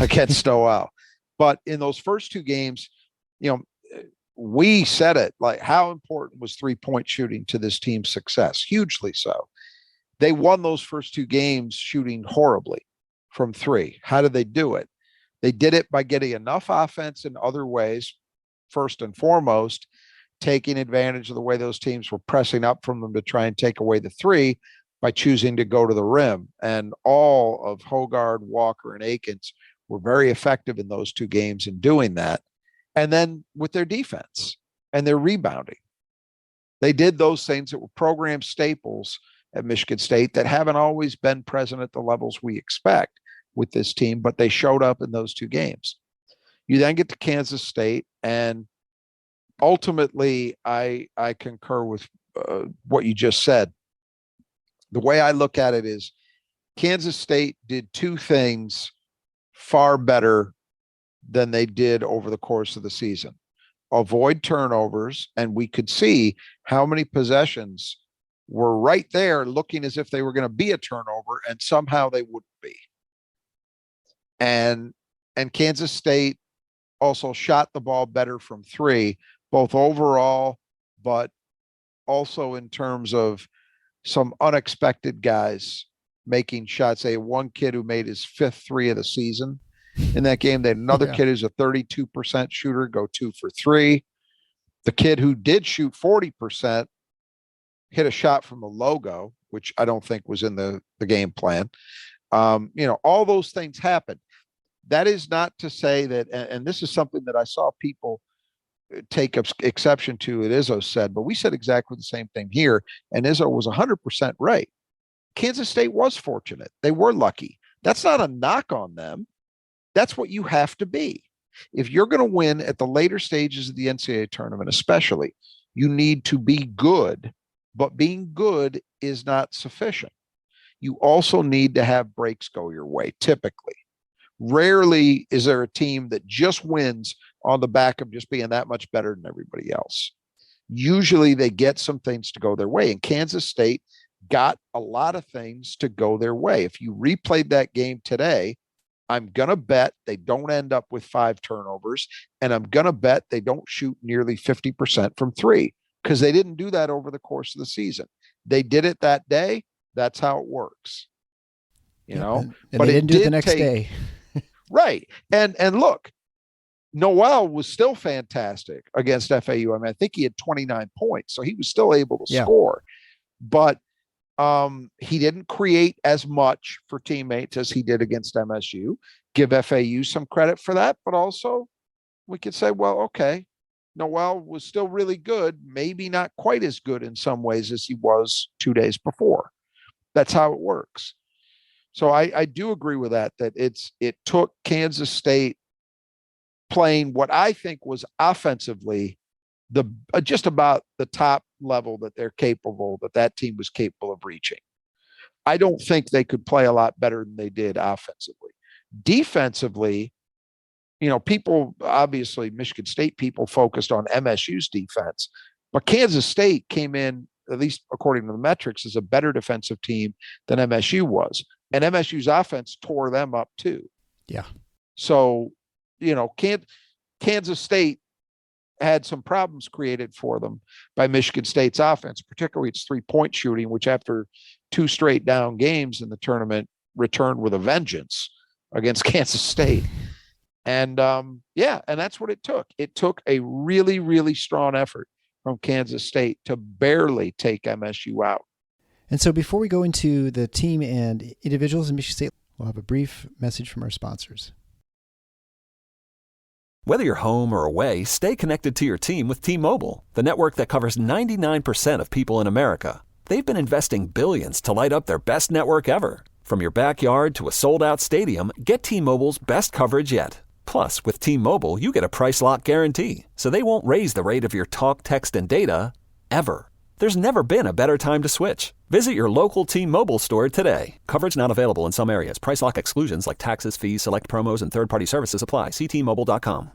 against OL. But in those first 2 games, we said it, like, how important was 3-point shooting to this team's success? Hugely so. They won those first 2 games shooting horribly from 3. How did they do it? They did it by getting enough offense in other ways, first and foremost, taking advantage of the way those teams were pressing up from them to try and take away the 3 by choosing to go to the rim. And all of Hogard, Walker, and Akins were very effective in those 2 games in doing that. And then with their defense and their rebounding, they did those things that were program staples at Michigan State that haven't always been present at the levels we expect with this team, but they showed up in those 2 games. You then get to Kansas State, and ultimately I concur with what you just said. The way I look at it is Kansas State did 2 things far better than they did over the course of the season. Avoid turnovers, and we could see how many possessions were right there looking as if they were going to be a turnover, and somehow they wouldn't be. And Kansas State also shot the ball better from 3, both overall, but also in terms of some unexpected guys making shots. They had one kid who made his 5th 3 of the season in that game. They had another kid who's a 32% shooter go 2 for 3. The kid who did shoot 40% hit a shot from the logo, which I don't think was in the game plan. All those things happen. That is not to say that, and this is something that I saw people take exception to, it Izzo said, but we said exactly the same thing here, and Izzo was 100% right. Kansas State was fortunate. They were lucky. That's not a knock on them. That's what you have to be. If you're going to win at the later stages of the NCAA tournament, especially, you need to be good, but being good is not sufficient. You also need to have breaks go your way, typically. Rarely is there a team that just wins on the back of just being that much better than everybody else. Usually they get some things to go their way, and Kansas State got a lot of things to go their way. If you replayed that game today, I'm going to bet they don't end up with 5 turnovers, and I'm going to bet they don't shoot nearly 50% from 3, because they didn't do that over the course of the season. They did it that day. That's how it works. And but they didn't do it the next day. Right. And look, Noel was still fantastic against FAU. I mean, I think he had 29 points, so he was still able to score. But he didn't create as much for teammates as he did against MSU. Give FAU some credit for that, but also we could say, well, okay, Noel was still really good, maybe not quite as good in some ways as he was 2 days before. That's how it works. So I do agree with that it took Kansas State playing what I think was offensively the just about the top level that team was capable of reaching. I don't think they could play a lot better than they did offensively. Defensively, people, obviously Michigan State people focused on MSU's defense, but Kansas State came in, at least according to the metrics, as a better defensive team than MSU was. And MSU's offense tore them up too. Yeah. So, Kansas State had some problems created for them by Michigan State's offense, particularly its 3-point shooting, which after 2 straight down games in the tournament returned with a vengeance against Kansas State. And and that's what it took. It took a really, really strong effort from Kansas State to barely take MSU out. And so before we go into the team and individuals in Michigan State, we'll have a brief message from our sponsors. Whether you're home or away, stay connected to your team with T-Mobile, the network that covers 99% of people in America. They've been investing billions to light up their best network ever. From your backyard to a sold-out stadium, get T-Mobile's best coverage yet. Plus, with T-Mobile, you get a price lock guarantee, so they won't raise the rate of your talk, text, and data, ever. There's never been a better time to switch. Visit your local T-Mobile store today. Coverage not available in some areas. Price lock exclusions like taxes, fees, select promos, and third-party services apply. See T-Mobile.com.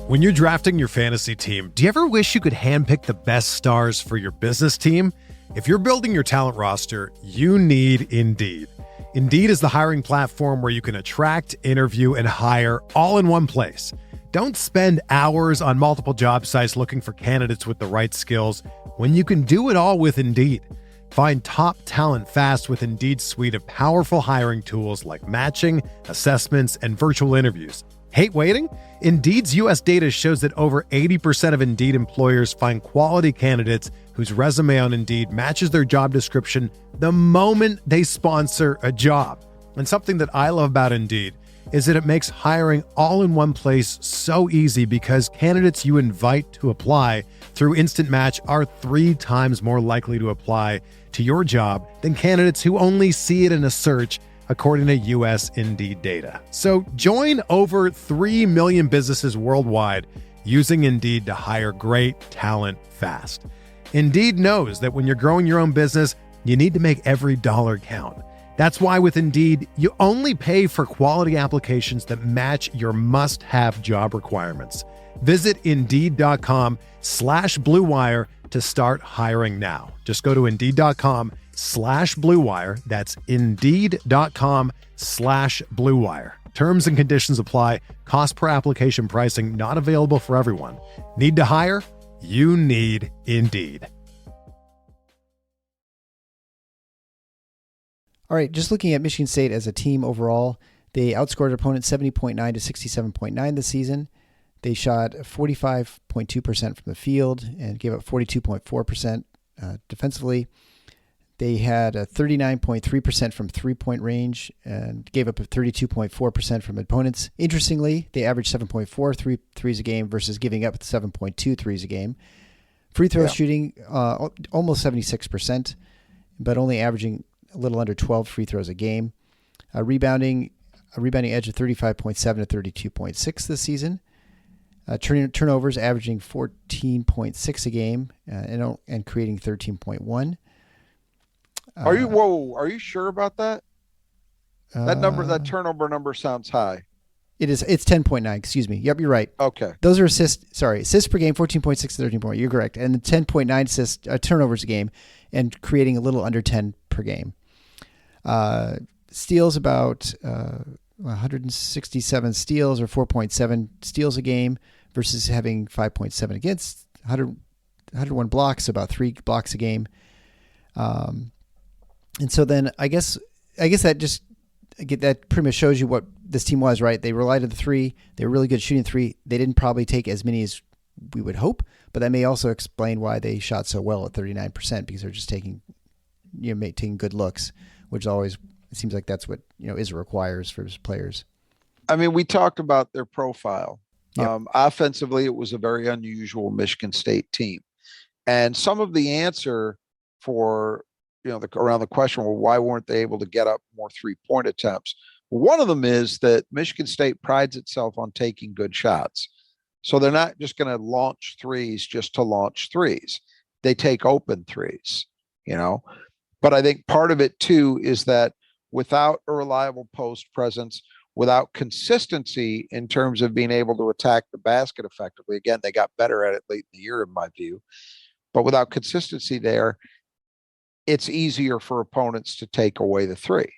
When you're drafting your fantasy team, do you ever wish you could handpick the best stars for your business team? If you're building your talent roster, you need Indeed. Indeed is the hiring platform where you can attract, interview, and hire all in one place. Don't spend hours on multiple job sites looking for candidates with the right skills when you can do it all with Indeed. Find top talent fast with Indeed's suite of powerful hiring tools like matching, assessments, and virtual interviews. Hate waiting? Indeed's U.S. data shows that over 80% of Indeed employers find quality candidates whose resume on Indeed matches their job description the moment they sponsor a job. And something that I love about Indeed is that it makes hiring all in one place so easy because candidates you invite to apply through Instant Match are 3 times more likely to apply to your job than candidates who only see it in a search, according to U.S. Indeed data. So join over 3 million businesses worldwide using Indeed to hire great talent fast. Indeed knows that when you're growing your own business, you need to make every dollar count. That's why with Indeed, you only pay for quality applications that match your must-have job requirements. Visit Indeed.com/Blue Wire to start hiring now. Just go to Indeed.com/Blue Wire. That's Indeed.com/Blue Wire. Terms and conditions apply. Cost per application pricing not available for everyone. Need to hire? You need Indeed. All right, just looking at Michigan State as a team overall, they outscored opponents 70.9 to 67.9 this season. They shot 45.2% from the field and gave up 42.4% defensively. They had a 39.3% from three-point range and gave up 32.4% from opponents. Interestingly, they averaged 7.4 threes a game versus giving up 7.2 threes a game. Free throw shooting almost 76%, but only averaging a little under 12 free throws a game. A rebounding edge of 35.7 to 32.6 this season. Turnovers averaging 14.6 a game and creating 13.1. Are you sure about that? That turnover number sounds high. It is. It's 10.9. Excuse me. Yep, you're right. Okay. Those are assists per game, 14.6 to 13. You're correct. And the 10.9 turnovers a game and creating a little under 10 per game. Steals about 167 steals or 4.7 steals a game versus having 5.7 against, 101 blocks, about 3 blocks a game. And so then I guess that pretty much shows you what this team was, right? They relied on the three. They were really good shooting three. They didn't probably take as many as we would hope, but that may also explain why they shot so well at 39% because they're just taking good looks, which always, it seems like that's what, Izzo requires for his players. I mean, we talked about their profile Yep. Offensively, it was a very unusual Michigan State team. And some of the answer for, around the question, well, why weren't they able to get up more 3-point attempts? One of them is that Michigan State prides itself on taking good shots. So they're not just going to launch threes just to launch threes. They take open threes, But I think part of it too is that without a reliable post presence, without consistency in terms of being able to attack the basket effectively, again, they got better at it late in the year, in my view. But without consistency there, it's easier for opponents to take away the three,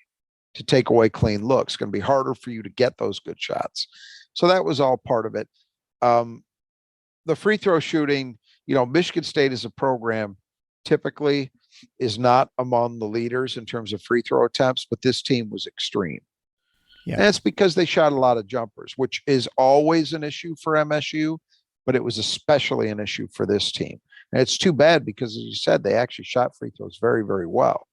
to take away clean looks. It's going to be harder for you to get those good shots. So that was all part of it. The free throw shooting, Michigan State as a program typically is not among the leaders in terms of free throw attempts, but this team was extreme. Yeah. And it's because they shot a lot of jumpers, which is always an issue for MSU, but it was especially an issue for this team. And it's too bad because, as you said, they actually shot free throws very, very well.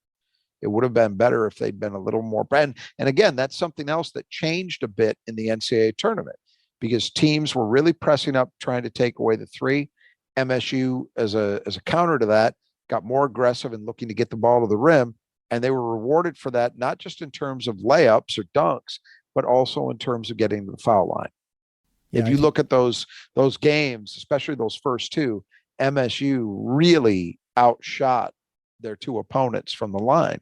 It would have been better if they'd been a little more. And again, that's something else that changed a bit in the NCAA tournament because teams were really pressing up, trying to take away the three. MSU, as a counter to that, got more aggressive and looking to get the ball to the rim. And they were rewarded for that, not just in terms of layups or dunks, but also in terms of getting to the foul line. Yeah, if you look at those games, especially those first two, MSU really outshot their two opponents from the line.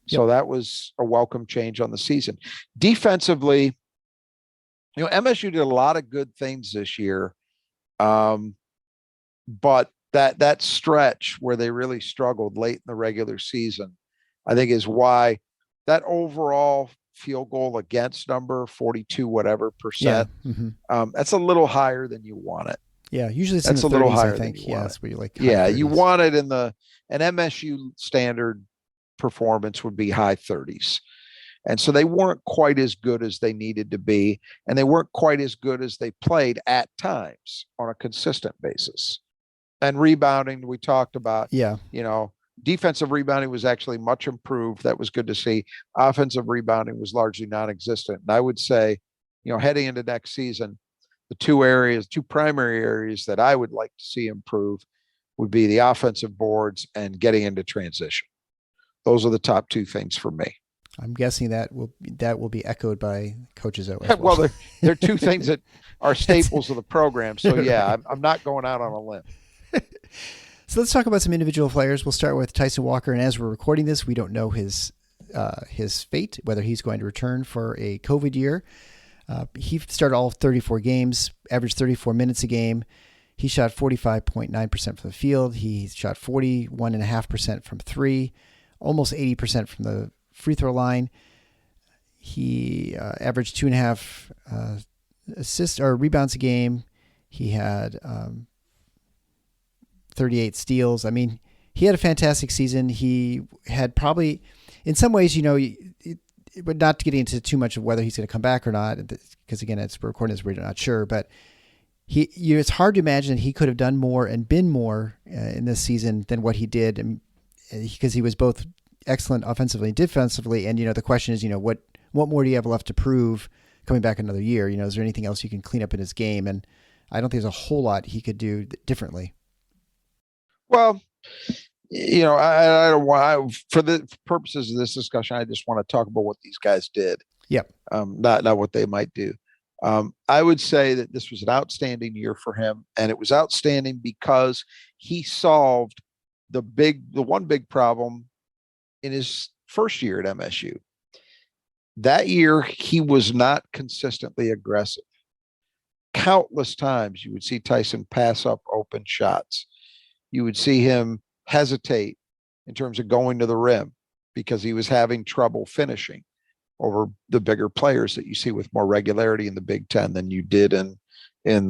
So that was a welcome change on the season. Defensively, MSU did a lot of good things this year. But that stretch where they really struggled late in the regular season, I think is why that overall field goal against number 42, whatever percent, that's a little higher than you want it. Yeah. Usually it's that's in the a 30s, little higher. I think. Yeah. That's where you like. Yeah. You want it in an MSU standard performance would be high 30s. And so they weren't quite as good as they needed to be. And they weren't quite as good as they played at times on a consistent basis. And rebounding, we talked about. Yeah. Defensive rebounding was actually much improved. That was good to see. Offensive rebounding was largely non-existent. And I would say, heading into next season, the two primary areas that I would like to see improve would be the offensive boards and getting into transition. Those are the top two things for me. I'm guessing that will be echoed by coaches as well. Well, they're two things that are staples of the program. So yeah, I'm not going out on a limb. So let's talk about some individual players. We'll start with Tyson Walker, and as we're recording this, we don't know his fate, whether he's going to return for a COVID year. He started all 34 games, averaged 34 minutes a game. He shot 45.9% from the field. He shot 41.5% from three, almost 80% from the free throw line. He averaged 2.5 assists or rebounds a game. He had 38 steals. I mean, he had a fantastic season. He had probably, in some ways, but not getting into too much of whether he's going to come back or not, because again, we're recording this, we're not sure, but it's hard to imagine that he could have done more and been more in this season than what he did, because he was both excellent offensively and defensively. And, the question is, what more do you have left to prove coming back another year? Is there anything else you can clean up in his game? And I don't think there's a whole lot he could do differently. Well, I don't want, for the purposes of this discussion, I just want to talk about what these guys did. Yep. Not what they might do. I would say that this was an outstanding year for him, and it was outstanding because he solved the one big problem in his first year at MSU. That year, he was not consistently aggressive. Countless times you would see Tyson pass up open shots. You would see him hesitate in terms of going to the rim because he was having trouble finishing over the bigger players that you see with more regularity in the Big Ten than you did in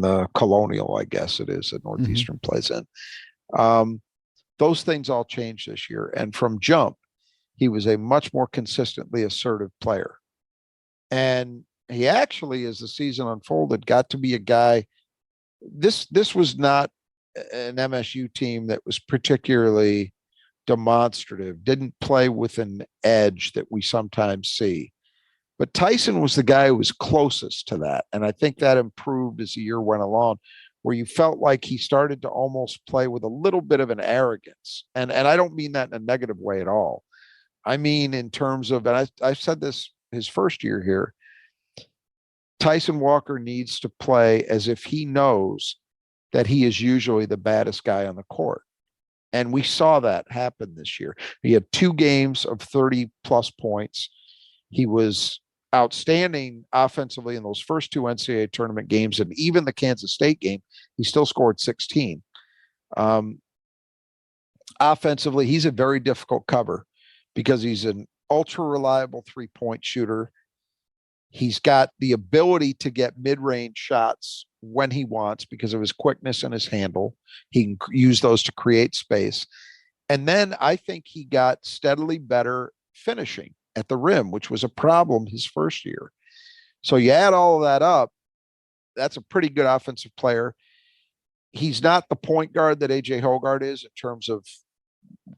the Colonial, I guess it is, that Northeastern plays in. Those things all changed this year. And from jump, he was a much more consistently assertive player. And he actually, as the season unfolded, got to be a guy. This was not an MSU team that was particularly demonstrative, didn't play with an edge that we sometimes see. But Tyson was the guy who was closest to that. And I think that improved as the year went along, where you felt like he started to almost play with a little bit of an arrogance. And I don't mean that in a negative way at all. I mean, in terms of, and I've said this his first year here, Tyson Walker needs to play as if he knows that he is usually the baddest guy on the court. And we saw that happen this year. He had 2 games of 30 plus points. He was outstanding offensively in those first 2 NCAA tournament games. And even the Kansas State game, he still scored 16. Offensively, he's a very difficult cover because he's an ultra reliable 3-point shooter. He's got the ability to get mid-range shots when he wants because of his quickness and his handle. He can use those to create space. And then I think he got steadily better finishing at the rim, which was a problem his first year. So you add all of that up, that's a pretty good offensive player. He's not the point guard that AJ Hoggard is in terms of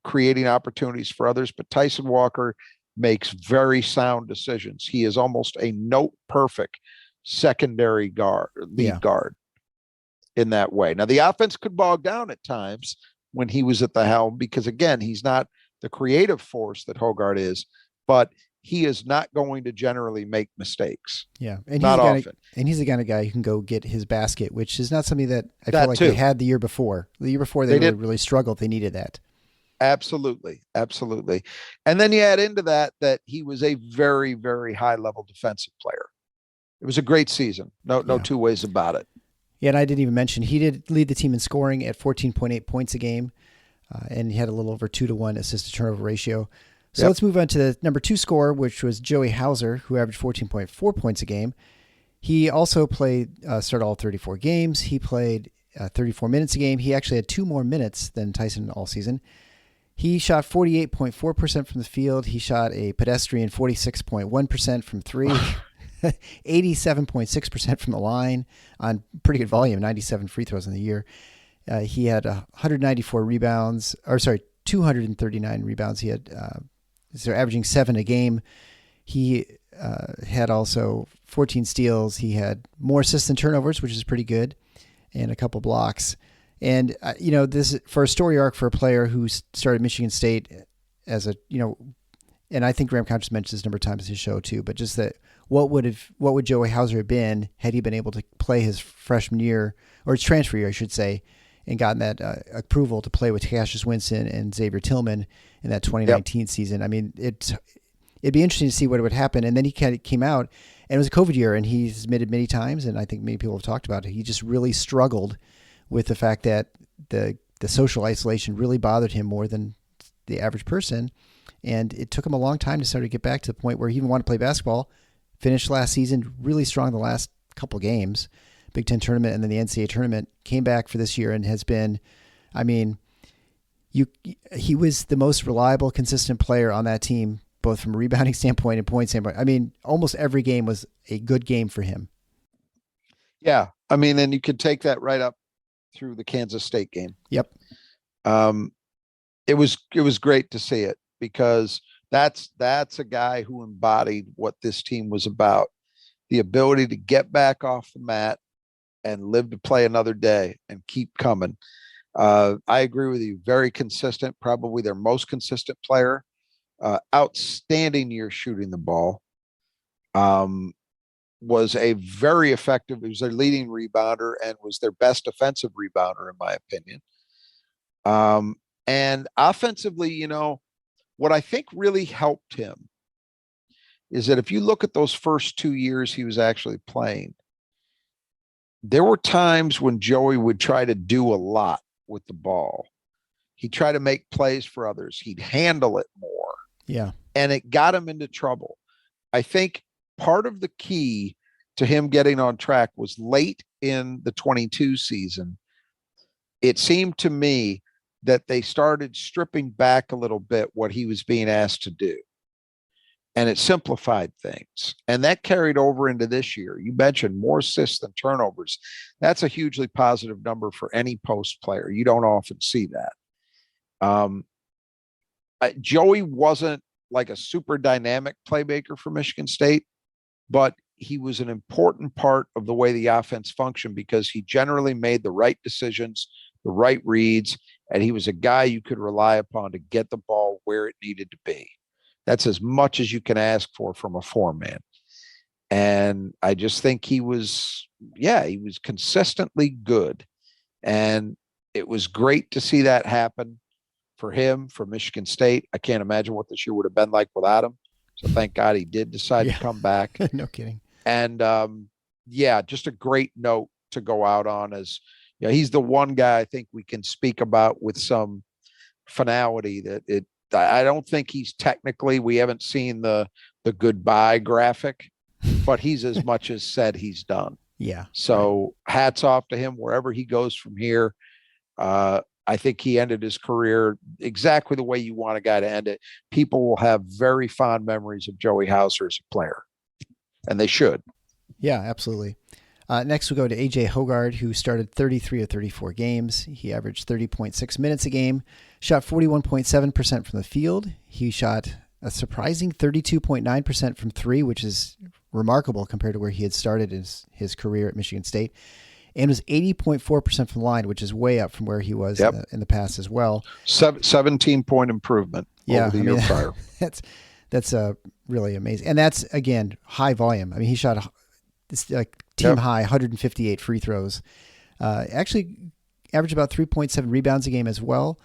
creating opportunities for others, but Tyson Walker makes very sound decisions. He is almost a note perfect secondary guard, lead guard in that way. Now the offense could bog down at times when he was at the helm, because again, he's not the creative force that Hoggard is, but he is not going to generally make mistakes. Yeah. And not often. And he's the kind of guy who can go get his basket, which is not something that I feel like they had the year before. The year before they really struggled. They needed that. Absolutely. Absolutely. And then you add into that he was a very, very high level defensive player. It was a great season. No 2 ways about it. Yeah. And I didn't even mention, he did lead the team in scoring at 14.8 points a game. And he had a little over 2-to-1 assist to turnover ratio. So let's move on to the number 2 scorer, which was Joey Hauser, who averaged 14.4 points a game. He also started all 34 games. He played 34 minutes a game. He actually had 2 more minutes than Tyson all season. He shot 48.4% from the field. He shot a pedestrian 46.1% from 3, 87.6% from the line on pretty good volume, 97 free throws in the year. He had 194 rebounds, 239 rebounds. He had, so averaging 7 a game. He had also 14 steals. He had more assists than turnovers, which is pretty good, and a couple blocks. And, this for a story arc for a player who started Michigan State as and I think Graham Couch mentioned this a number of times in his show too, but just that what would Joey Hauser have been had he been able to play his freshman year, or his transfer year, I should say, and gotten that approval to play with Cassius Winston and Xavier Tillman in that 2019 season. I mean, it'd be interesting to see what would happen. And then he kind of came out, and it was a COVID year, and he's admitted many times, and I think many people have talked about it, he just really struggled with the fact that the social isolation really bothered him more than the average person. And it took him a long time to sort of get back to the point where he even wanted to play basketball. Finished last season really strong the last couple games, Big Ten tournament and then the NCAA tournament. Came back for this year and has been, he was the most reliable, consistent player on that team, both from a rebounding standpoint and point standpoint. I mean, almost every game was a good game for him. Yeah. And you could take that right up through the Kansas State game. Yep. It was great to see it, because that's a guy who embodied what this team was about. The ability to get back off the mat and live to play another day and keep coming. I agree with you. Very consistent, probably their most consistent player. Outstanding year shooting the ball. Was a very effective, he was their leading rebounder and was their best defensive rebounder, in my opinion. And offensively, what I think really helped him is that if you look at those first 2 years he was actually playing, there were times when Joey would try to do a lot with the ball. He'd try to make plays for others. He'd handle it more. Yeah. And it got him into trouble. I think part of the key to him getting on track was late in the 22 season. It seemed to me that they started stripping back a little bit what he was being asked to do. And it simplified things. And that carried over into this year. You mentioned more assists than turnovers. That's a hugely positive number for any post player. You don't often see that. Joey wasn't like a super dynamic playmaker for Michigan State, but he was an important part of the way the offense functioned because he generally made the right decisions, the right reads, and he was a guy you could rely upon to get the ball where it needed to be. That's as much as you can ask for from a four-man. And I just think he was consistently good. And it was great to see that happen for him, for Michigan State. I can't imagine what this year would have been like without him. So thank God he did decide to come back. No kidding. And just a great note to go out on as, he's the one guy I think we can speak about with some finality that I don't think he's technically, we haven't seen the goodbye graphic, but he's as much as said he's done. Yeah. So hats off to him wherever he goes from here. I think he ended his career exactly the way you want a guy to end it. People will have very fond memories of Joey Hauser as a player, and they should. Yeah, absolutely. Next, we go to A.J. Hoggard, who started 33 of 34 games. He averaged 30.6 minutes a game, shot 41.7% from the field. He shot a surprising 32.9% from three, which is remarkable compared to where he had started his career at Michigan State, and was 80.4% from the line, which is way up from where he was in the past as well. 17-point improvement over the year prior. That's really amazing. And that's, again, high volume. I mean, he shot like team high 158 free throws. Actually averaged about 3.7 rebounds a game as well.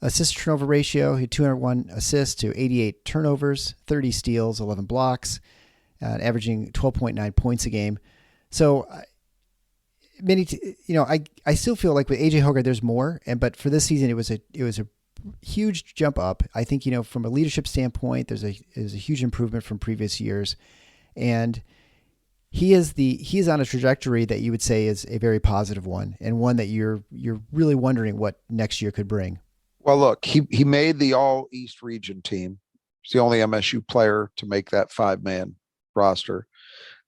Assist turnover ratio, he had 201 assists to 88 turnovers, 30 steals, 11 blocks, averaging 12.9 points a game. So I still feel like with AJ Hoggard, there's more. But for this season, it was a huge jump up. I think, from a leadership standpoint, there's a huge improvement from previous years. And he is on a trajectory that you would say is a very positive one, and one that you're really wondering what next year could bring. Well, look, he made the All East Region team. He's the only MSU player to make that 5-man roster.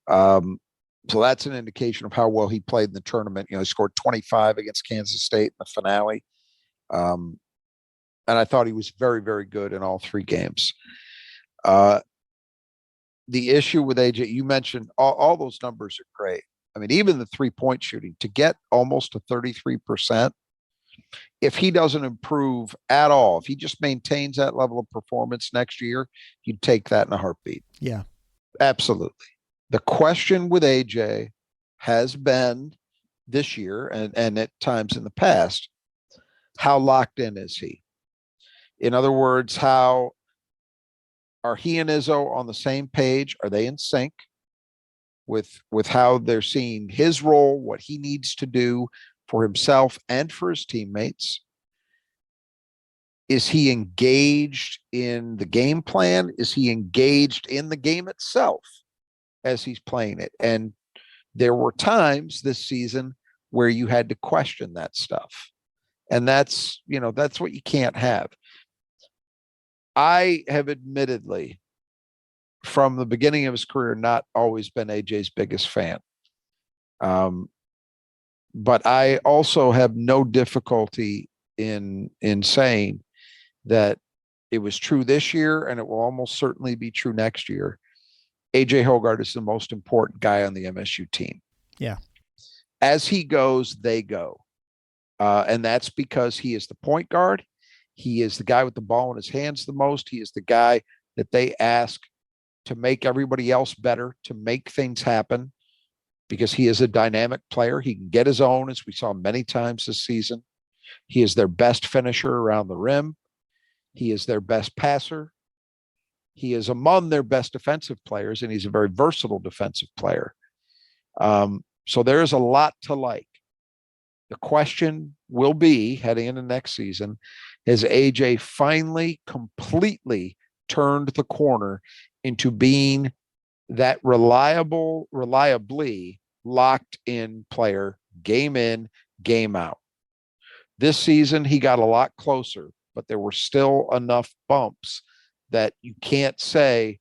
So that's an indication of how well he played in the tournament. He scored 25 against Kansas State in the finale. And I thought he was very, very good in all three games. The issue with AJ, you mentioned all those numbers are great. I mean, even the 3-point shooting, to get almost to 33%, if he doesn't improve at all, if he just maintains that level of performance next year, you'd take that in a heartbeat. Yeah, absolutely. The question with AJ has been this year and at times in the past, how locked in is he? In other words, how are he and Izzo on the same page? Are they in sync with how they're seeing his role, what he needs to do for himself and for his teammates? Is he engaged in the game plan? Is he engaged in the game itself as he's playing it? And there were times this season where you had to question that stuff. And that's what you can't have. I have admittedly, from the beginning of his career, not always been AJ's biggest fan. But I also have no difficulty in saying that it was true this year, and it will almost certainly be true next year. AJ Hoggard is the most important guy on the MSU team. Yeah. As he goes, they go. And that's because he is the point guard. He is the guy with the ball in his hands the most. He is the guy that they ask to make everybody else better, to make things happen, because he is a dynamic player. He can get his own, as we saw many times this season. He is their best finisher around the rim. He is their best passer. He is among their best defensive players, and he's a very versatile defensive player. So there is a lot to like. The question will be, heading into next season, has AJ finally completely turned the corner into being that reliably locked in player, game in, game out. This season, he got a lot closer, but there were still enough bumps that you can't say,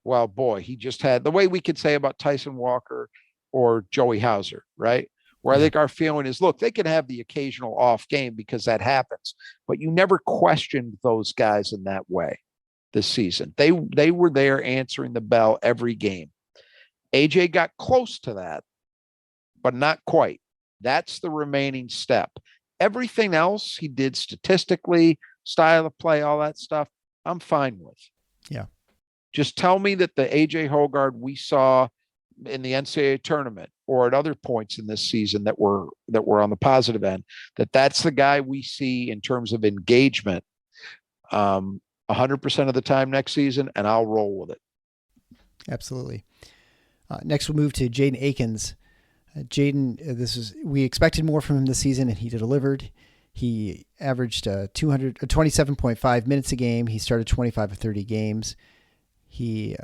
well, boy, he just had, the way we could say about Tyson Walker or Joey Hauser, right? Where I think our feeling is, look, they can have the occasional off game because that happens, but you never questioned those guys in that way this season. They were there answering the bell every game. AJ got close to that, but not quite. That's the remaining step. Everything else he did statistically, style of play, all that stuff, I'm fine with. Yeah. Just tell me that the AJ Hoggard we saw in the NCAA tournament or at other points in this season that were on the positive end, that's the guy we see in terms of engagement 100% of the time next season, and I'll roll with it. Absolutely. Next, we'll move to Jaden Akins. Jaden, we expected more from him this season, and he delivered. He averaged 27.5 minutes a game. He started 25 of 30 games. He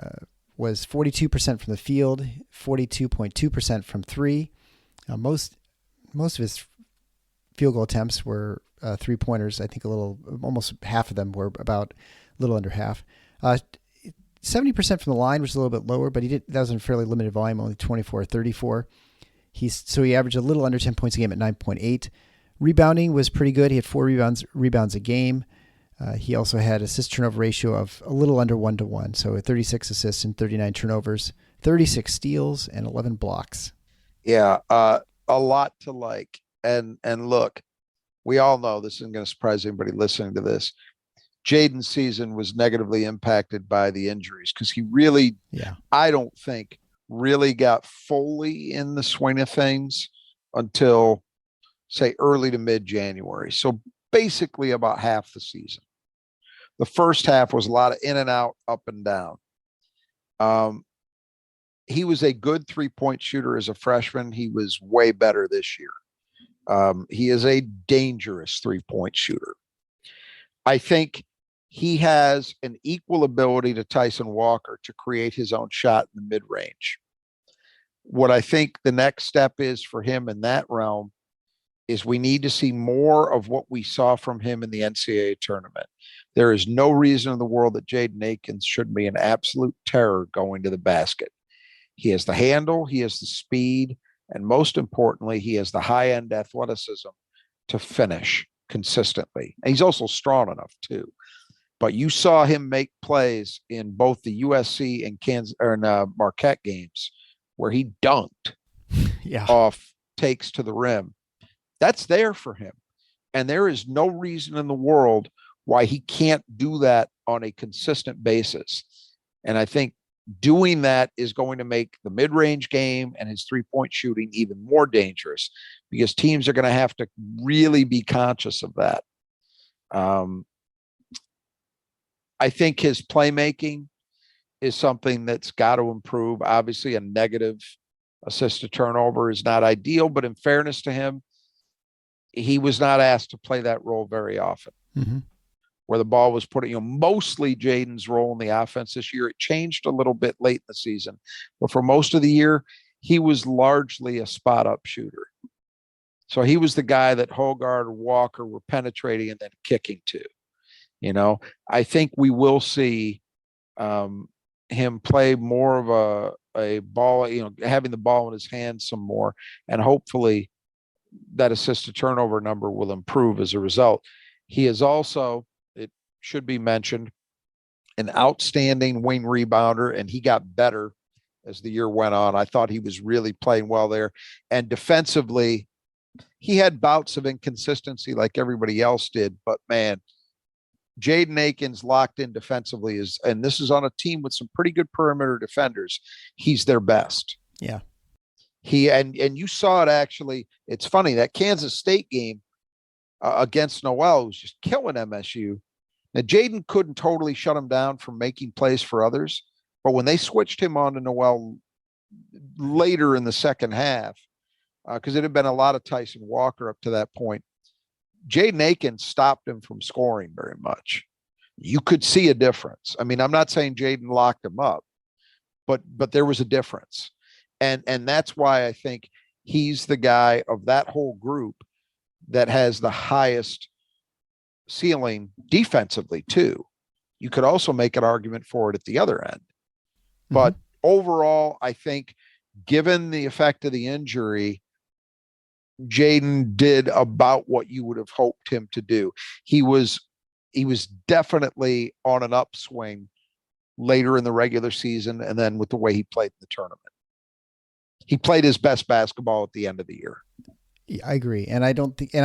was 42% from the field, 42.2% from three. Most of his field goal attempts were 3-pointers. I think almost half of them were about a little under half. 70% from the line, which is a little bit lower, but that was in fairly limited volume, only 24-34. So he averaged a little under 10 points a game at 9.8. Rebounding was pretty good. He had 4 rebounds a game. He also had assist turnover ratio of a little under 1-to-1. So 36 assists and 39 turnovers, 36 steals and 11 blocks. Yeah. A lot to like. And look, we all know this isn't going to surprise anybody listening to this. Jaden's season was negatively impacted by the injuries because he really, I don't think, really got fully in the swing of things until, say, early to mid-January. So basically about half the season. The first half was a lot of in and out, up and down. He was a good 3-point shooter as a freshman. He was way better this year. He is a dangerous 3-point shooter. I think he has an equal ability to Tyson Walker to create his own shot in the mid-range. What I think the next step is for him in that realm is we need to see more of what we saw from him in the NCAA tournament. There is no reason in the world that Jaden Akins should be an absolute terror going to the basket. He has the handle, he has the speed, and most importantly, he has the high-end athleticism to finish consistently. And he's also strong enough too. But you saw him make plays in both the USC and Marquette games where he dunked off takes to the rim. That's there for him. And there is no reason in the world why he can't do that on a consistent basis. And I think doing that is going to make the mid-range game and his 3-point shooting even more dangerous because teams are going to have to really be conscious of that. I think his playmaking is something that's got to improve. Obviously, a negative assist to turnover is not ideal, but in fairness to him, he was not asked to play that role very often. Where the ball was put, mostly Jaden's role in the offense this year. It changed a little bit late in the season, but for most of the year, he was largely a spot-up shooter. So he was the guy that Hoggard or Walker were penetrating and then kicking to. I think we will see him play more of a ball, having the ball in his hands some more, and hopefully that assist to turnover number will improve as a result. He is also, it should be mentioned, an outstanding wing rebounder, and he got better as the year went on. I thought he was really playing well there. And defensively, he had bouts of inconsistency like everybody else did, but man, Jaden Akins locked in defensively and this is on a team with some pretty good perimeter defenders. He's their best. Yeah. And you saw it actually. It's funny that Kansas State game against Noel was just killing MSU. Now Jaden couldn't totally shut him down from making plays for others, but when they switched him on to Noel later in the second half, because it had been a lot of Tyson Walker up to that point, Jaden Akins stopped him from scoring very much. You could see a difference. I mean, I'm not saying Jaden locked him up, but there was a difference. And that's why I think he's the guy of that whole group that has the highest ceiling defensively too. You could also make an argument for it at the other end. But overall, I think given the effect of the injury, Jaden did about what you would have hoped him to do. He was definitely on an upswing later in the regular season, and then with the way he played in the tournament. He played his best basketball at the end of the year. I agree. And I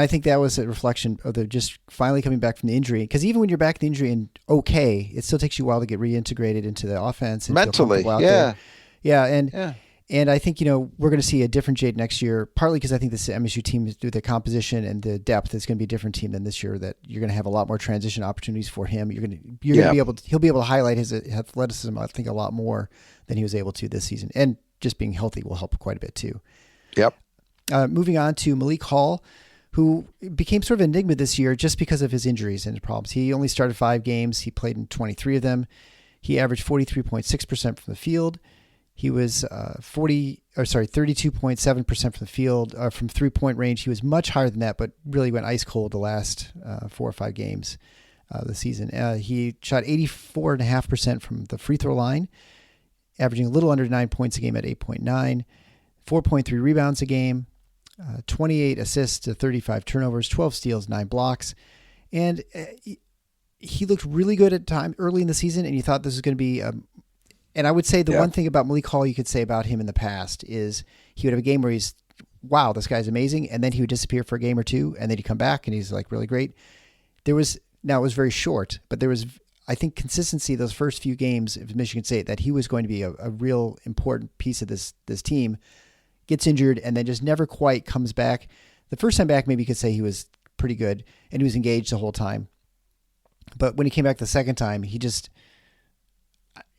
think that was a reflection of the just finally coming back from the injury. Because even when you're back from the injury and okay, it still takes you a while to get reintegrated into the offense. And mentally. Yeah. There. Yeah. And I think, we're going to see a different Jaden next year, partly because I think this MSU team, through the composition and the depth, is going to be a different team than this year, that you're going to have a lot more transition opportunities for him. You're going to be able to, he'll be able to highlight his athleticism, I think, a lot more than he was able to this season. And just being healthy will help quite a bit too. Yep. Moving on to Malik Hall, who became sort of an enigma this year just because of his injuries and his problems. He only started 5 games. He played in 23 of them. He averaged 43.6% from the field. He was 32.7% from the field. From 3-point range, he was much higher than that, but really went ice cold the last 4 or 5 games of the season. He shot 84.5% from the free throw line, averaging a little under 9 points a game at 8.9, 4.3 rebounds a game, 28 assists to 35 turnovers, 12 steals, 9 blocks. And he looked really good at time early in the season, and you thought this was going to be and I would say the one thing about Malik Hall you could say about him in the past is he would have a game where he's, wow, this guy's amazing. And then he would disappear for a game or two, and then he'd come back and he's like really great. Now it was very short, but there was, I think, consistency those first few games of Michigan State that he was going to be a real important piece of this team. Gets injured and then just never quite comes back. The first time back, maybe you could say he was pretty good and he was engaged the whole time. But when he came back the second time,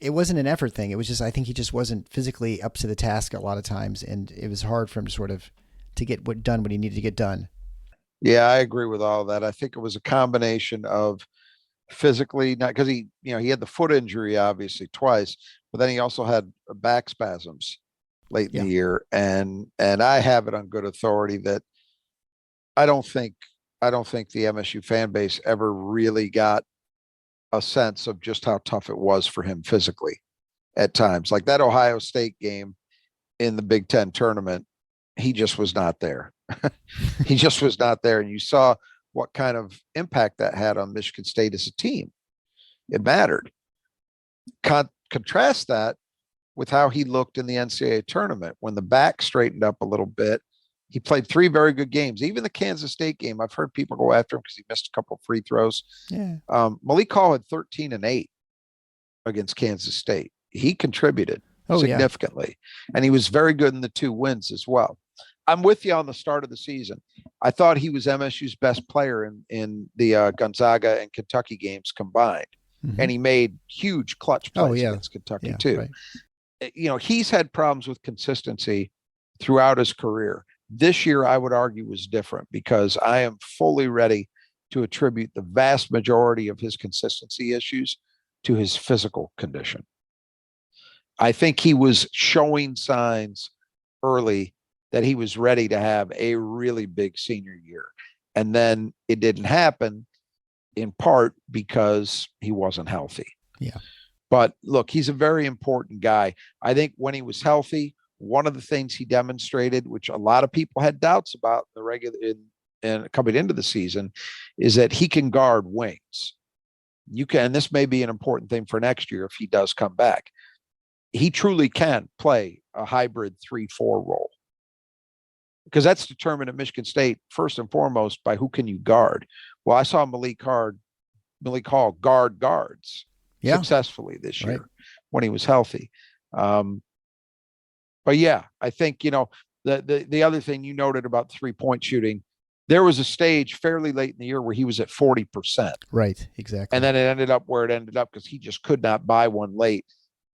it wasn't an effort thing. It was just, I think he just wasn't physically up to the task a lot of times. And it was hard for him to get done what he needed to get done. Yeah, I agree with all of that. I think it was a combination of physically, not because he had the foot injury, obviously, twice, but then he also had back spasms late in the year. And I have it on good authority that I don't think the MSU fan base ever really got a sense of just how tough it was for him physically at times. Like that Ohio State game in the Big Ten tournament, he just was not there. He just was not there. And you saw what kind of impact that had on Michigan State as a team. It mattered. Contrast that with how he looked in the NCAA tournament when the back straightened up a little bit. He played 3 very good games. Even the Kansas State game, I've heard people go after him because he missed a couple of free throws. Yeah. Malik Hall had 13 and 8 against Kansas State. He contributed significantly, and he was very good in the 2 wins as well. I'm with you on the start of the season. I thought he was MSU's best player in the Gonzaga and Kentucky games combined, and he made huge clutch plays against Kentucky too. Right. He's had problems with consistency throughout his career. This year, I would argue, was different because I am fully ready to attribute the vast majority of his consistency issues to his physical condition. I think he was showing signs early that he was ready to have a really big senior year. And then it didn't happen, in part because he wasn't healthy. Yeah. But look, he's a very important guy. I think when he was healthy, one of the things he demonstrated, which a lot of people had doubts about and coming into the season, is that he can guard wings. And this may be an important thing for next year if he does come back. He truly can play a hybrid 3-4 role, because that's determined at Michigan State first and foremost by who can you guard. Well, I saw Malik Hall guard guards successfully this year when he was healthy. But yeah, I think, the other thing you noted about 3-point shooting, there was a stage fairly late in the year where he was at 40%. Right, exactly. And then it ended up where it ended up because he just could not buy one late.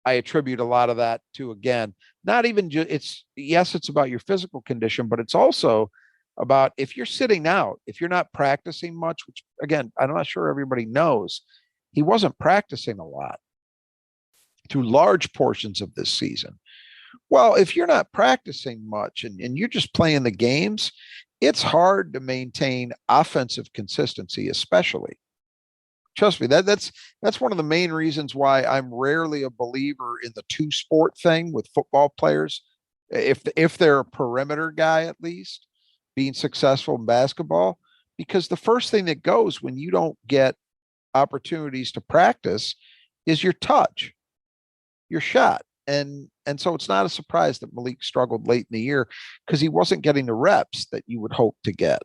I attribute a lot of that to, again, not even just, it's about your physical condition, but it's also about if you're sitting out, if you're not practicing much, which again, I'm not sure everybody knows, he wasn't practicing a lot through large portions of this season. Well, if you're not practicing much and you're just playing the games, it's hard to maintain offensive consistency, especially. Trust me, that's one of the main reasons why I'm rarely a believer in the 2-sport thing with football players. If they're a perimeter guy, at least being successful in basketball, because the first thing that goes when you don't get opportunities to practice is your touch, your shot. And so it's not a surprise that Malik struggled late in the year because he wasn't getting the reps that you would hope to get.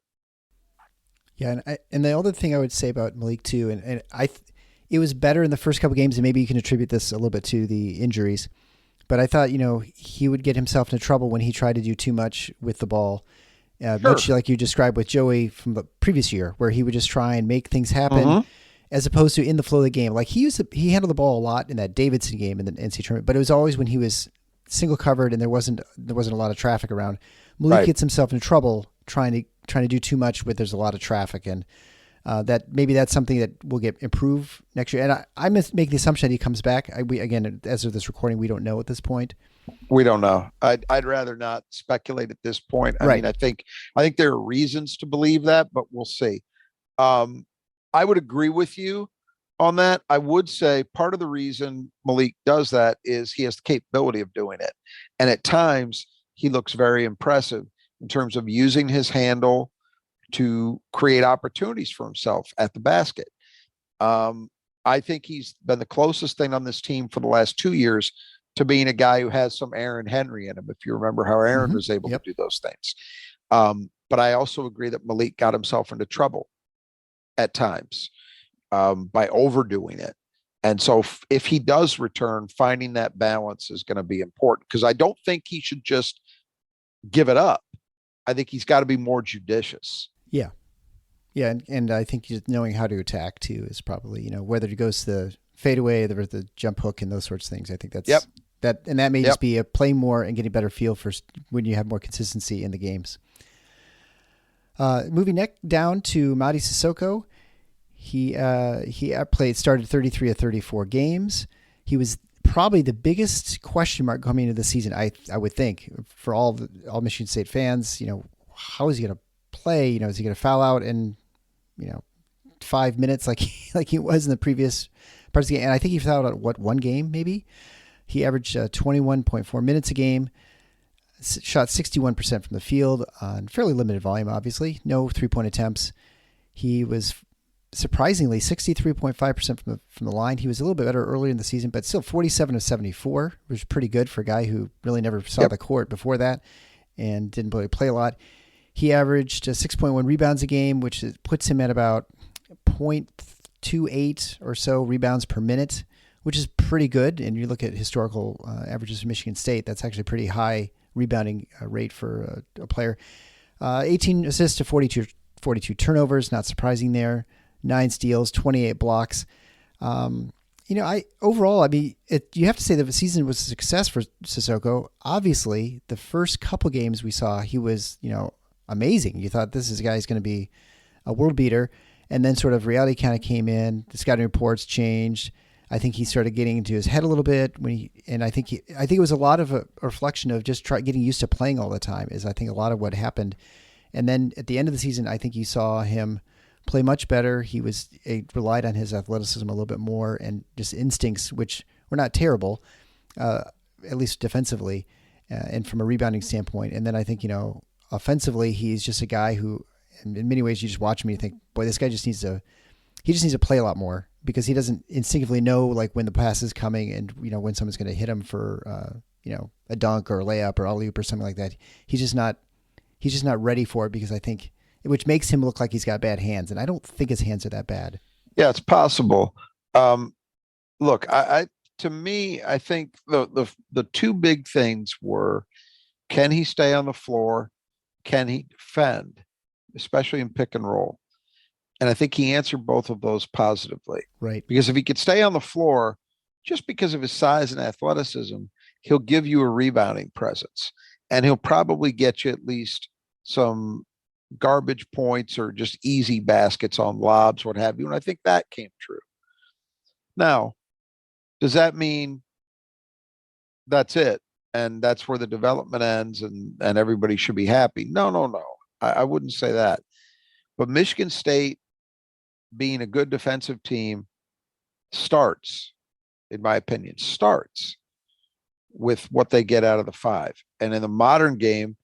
Yeah, and the other thing I would say about Malik too, it was better in the first couple games, and maybe you can attribute this a little bit to the injuries. But I thought, he would get himself into trouble when he tried to do too much with the ball, much like you described with Joey from the previous year, where he would just try and make things happen, as opposed to in the flow of the game. Like he handled the ball a lot in that Davidson game in the NCAA tournament, but it was always when he was single covered and there wasn't a lot of traffic around. Malik gets himself in trouble trying to do too much with there's a lot of traffic, and that's something that will get improved next year. And I make the assumption that he comes back. Again, as of this recording, we don't know at this point. We don't know. I'd rather not speculate at this point. I mean, I think there are reasons to believe that, but we'll see. I would agree with you on that. I would say part of the reason Malik does that is he has the capability of doing it. And at times he looks very impressive in terms of using his handle to create opportunities for himself at the basket. I think he's been the closest thing on this team for the last 2 years to being a guy who has some Aaron Henry in him, if you remember how Aaron was able to do those things. But I also agree that Malik got himself into trouble at times by overdoing it. And so if he does return, finding that balance is going to be important, because I don't think he should just give it up. I think he's got to be more judicious. Yeah. Yeah. And I think just knowing how to attack too is probably, whether it goes to the fadeaway, the jump hook and those sorts of things. I think that's that may just be a play more and getting better feel for when you have more consistency in the games. Moving down to Mady Sissoko. He started 33 of 34 games. He was probably the biggest question mark coming into the season, I would think, for all Michigan State fans. How is he going to play? Is he going to foul out in 5 minutes like he was in the previous parts of the game? And I think he fouled out one game maybe. He averaged 21.4 minutes a game, shot 61% from the field on fairly limited volume, obviously. No 3-point attempts. He was surprisingly 63.5% from the line. He was a little bit better earlier in the season, but still 47 of 74, which is pretty good for a guy who really never saw the court before that and didn't really play a lot. He averaged 6.1 rebounds a game, which puts him at about 0.28 or so rebounds per minute, which is pretty good. And you look at historical averages for Michigan State, that's actually a pretty high rebounding rate for a player. 18 assists to 42 turnovers, not surprising there. 9 steals, 28 blocks. You have to say that the season was a success for Sissoko. Obviously, the first couple games we saw, he was, amazing. You thought this is a guy who's going to be a world beater. And then sort of reality kind of came in. The scouting reports changed. I think he started getting into his head a little bit I think it was a lot of a reflection of just getting used to playing all the time is I think a lot of what happened. And then at the end of the season, I think you saw him play much better. He relied on his athleticism a little bit more and just instincts, which were not terrible, at least defensively, and from a rebounding standpoint. And then I think, offensively, he's just a guy who, in many ways, you just watch him and you think, boy, this guy just needs to play a lot more, because he doesn't instinctively know like when the pass is coming and, when someone's going to hit him for, a dunk or a layup or alley-oop or something like that. He's just not ready for it, because I think, which makes him look like he's got bad hands. And I don't think his hands are that bad. Yeah, it's possible. Look, to me, I think the two big things were, can he stay on the floor? Can he defend, especially in pick and roll? And I think he answered both of those positively. Right. Because if he could stay on the floor, just because of his size and athleticism, he'll give you a rebounding presence. And he'll probably get you at least some garbage points or just easy baskets on lobs, what have you. And I think that came true. Now, does that mean that's it? And that's where the development ends and everybody should be happy? No. I wouldn't say that. But Michigan State, being a good defensive team, starts, in my opinion, with what they get out of the 5. And in the modern game,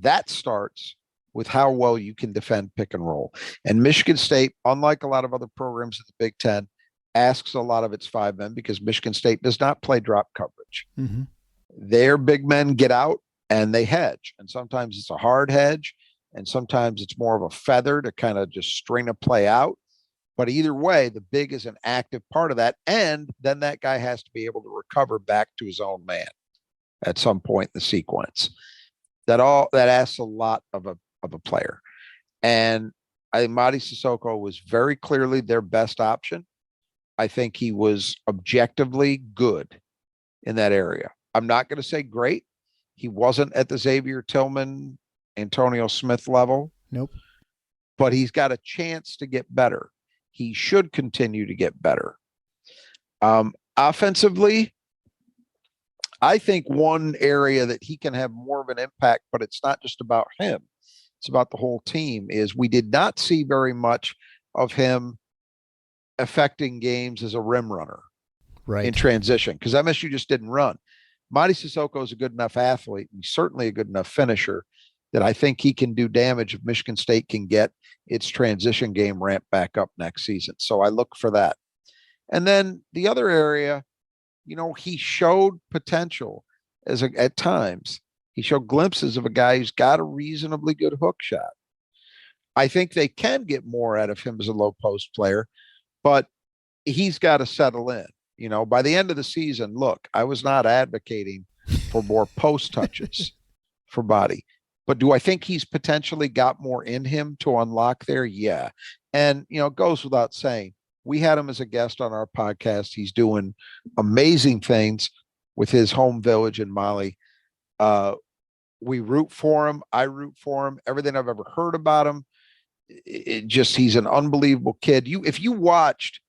that starts with how well you can defend pick and roll. And Michigan State, unlike a lot of other programs in the Big Ten, asks a lot of its 5 men because Michigan State does not play drop coverage. Mm-hmm. Their big men get out and they hedge. And sometimes it's a hard hedge, and sometimes it's more of a feather to kind of just string a play out. But either way, the big is an active part of that. And then that guy has to be able to recover back to his own man at some point in the sequence. That asks a lot of a player. And I think Mady Sissoko was very clearly their best option. I think he was objectively good in that area. I'm not going to say great. He wasn't at the Xavier Tillman, Antonio Smith level. Nope. But he's got a chance to get better. He should continue to get better. Offensively, I think one area that he can have more of an impact, but it's not just about him, it's about the whole team, is we did not see very much of him affecting games as a rim runner in transition, because MSU just didn't run. Mady Sissoko is a good enough athlete, and certainly a good enough finisher, that I think he can do damage if Michigan State can get its transition game ramped back up next season. So I look for that. And then the other area, he showed potential at times. He showed glimpses of a guy who's got a reasonably good hook shot. I think they can get more out of him as a low post player, but he's got to settle in. By the end of the season, look, I was not advocating for more post touches for Mady. But do I think he's potentially got more in him to unlock there? Yeah. And, it goes without saying, we had him as a guest on our podcast. He's doing amazing things with his home village in Mali. We root for him. I root for him. Everything I've ever heard about him, he's an unbelievable kid. If you watched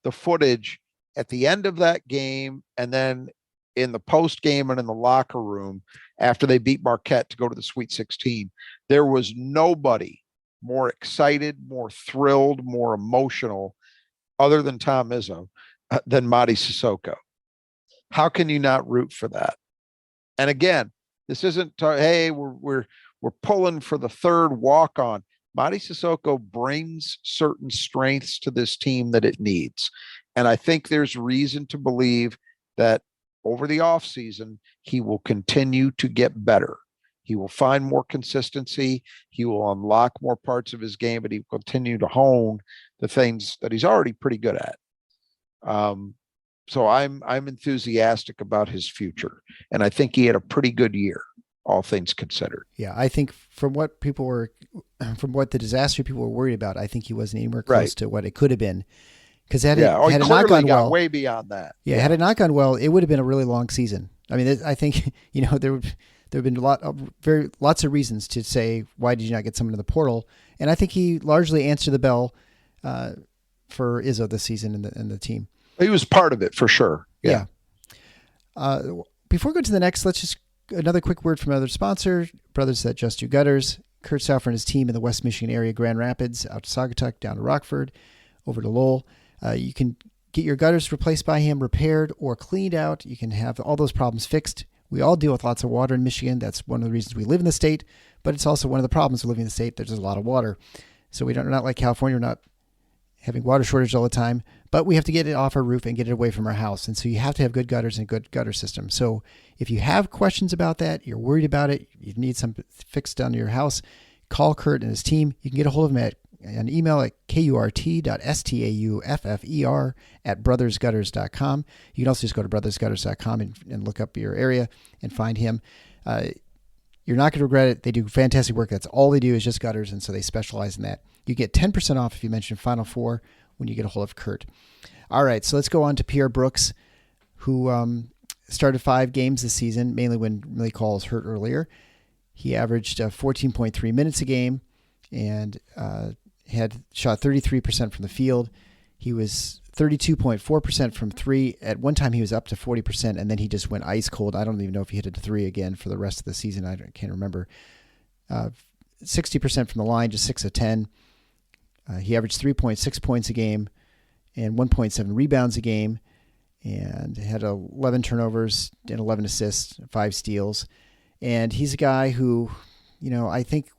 the footage at the end of that game and then in the post game and in the locker room after they beat Marquette to go to the Sweet 16, there was nobody more excited, more thrilled, more emotional, other than Tom Izzo, than Mady Sissoko. How can you not root for that? And again, this isn't, hey, we're pulling for the third walk-on. Mady Sissoko brings certain strengths to this team that it needs. And I think there's reason to believe that over the offseason, he will continue to get better. He will find more consistency. He will unlock more parts of his game, but he will continue to hone the things that he's already pretty good at. So I'm enthusiastic about his future. And I think he had a pretty good year, all things considered. Yeah, I think from what the disaster people were worried about, I think he wasn't anywhere close to what it could have been. Because had it not gone well, way beyond that. Yeah, had it not gone well, it would have been a really long season. I mean, I think there have been lots of reasons to say, why did you not get someone in the portal? And I think he largely answered the bell for Izzo this season and the team. He was part of it for sure. Yeah. Before we go to the next, let's just another quick word from another sponsor, Brothers That Just Do Gutters. Kurt Saufer and his team in the West Michigan area, Grand Rapids, out to Saugatuck, down to Rockford, over to Lowell. You can get your gutters replaced by him, repaired or cleaned out. You can have all those problems fixed. We all deal with lots of water in Michigan. That's one of the reasons we live in the state, but it's also one of the problems of living in the state. There's a lot of water. So we're not like California. We're not having water shortage all the time, but we have to get it off our roof and get it away from our house. And so you have to have good gutters and good gutter system. So if you have questions about that, you're worried about it, you need something fixed down to your house, call Kurt and his team. You can get a hold of him at an email at kurt.stauffer@brothersgutters.com. You can also just go to brothersgutters.com and look up your area and find him. You're not going to regret it. They do fantastic work. That's all they do is just gutters, and so they specialize in that. You get 10% off if you mention Final Four when you get a hold of Kurt. All right, so let's go on to Pierre Brooks, who started 5 games this season, mainly when Malik Hall was hurt earlier. He averaged 14.3 minutes a game and had shot 33% from the field. He was 32.4% from 3. At one time, he was up to 40%, and then he just went ice cold. I don't even know if he hit a 3 again for the rest of the season. I can't remember. 60% from the line, just 6 of 10. He averaged 3.6 points a game and 1.7 rebounds a game, and had 11 turnovers and 11 assists, 5 steals. And he's a guy who, I think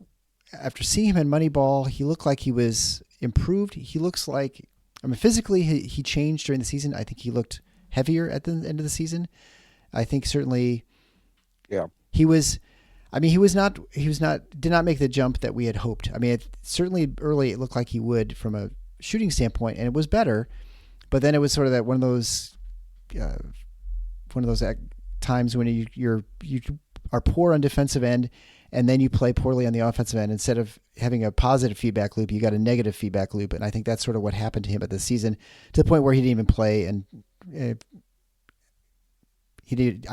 after seeing him in Moneyball, he looked like he was improved. He looks like I mean, physically he changed during the season. I think he looked heavier at the end of the season. I think certainly, he was. I mean, did not make the jump that we had hoped. I mean, certainly early it looked like he would from a shooting standpoint, and it was better. But then it was sort of that one of those times when you are poor on defensive end, and then you play poorly on the offensive end. Instead of having a positive feedback loop, you got a negative feedback loop, and I think that's sort of what happened to him at this season, to the point where he didn't even play, and I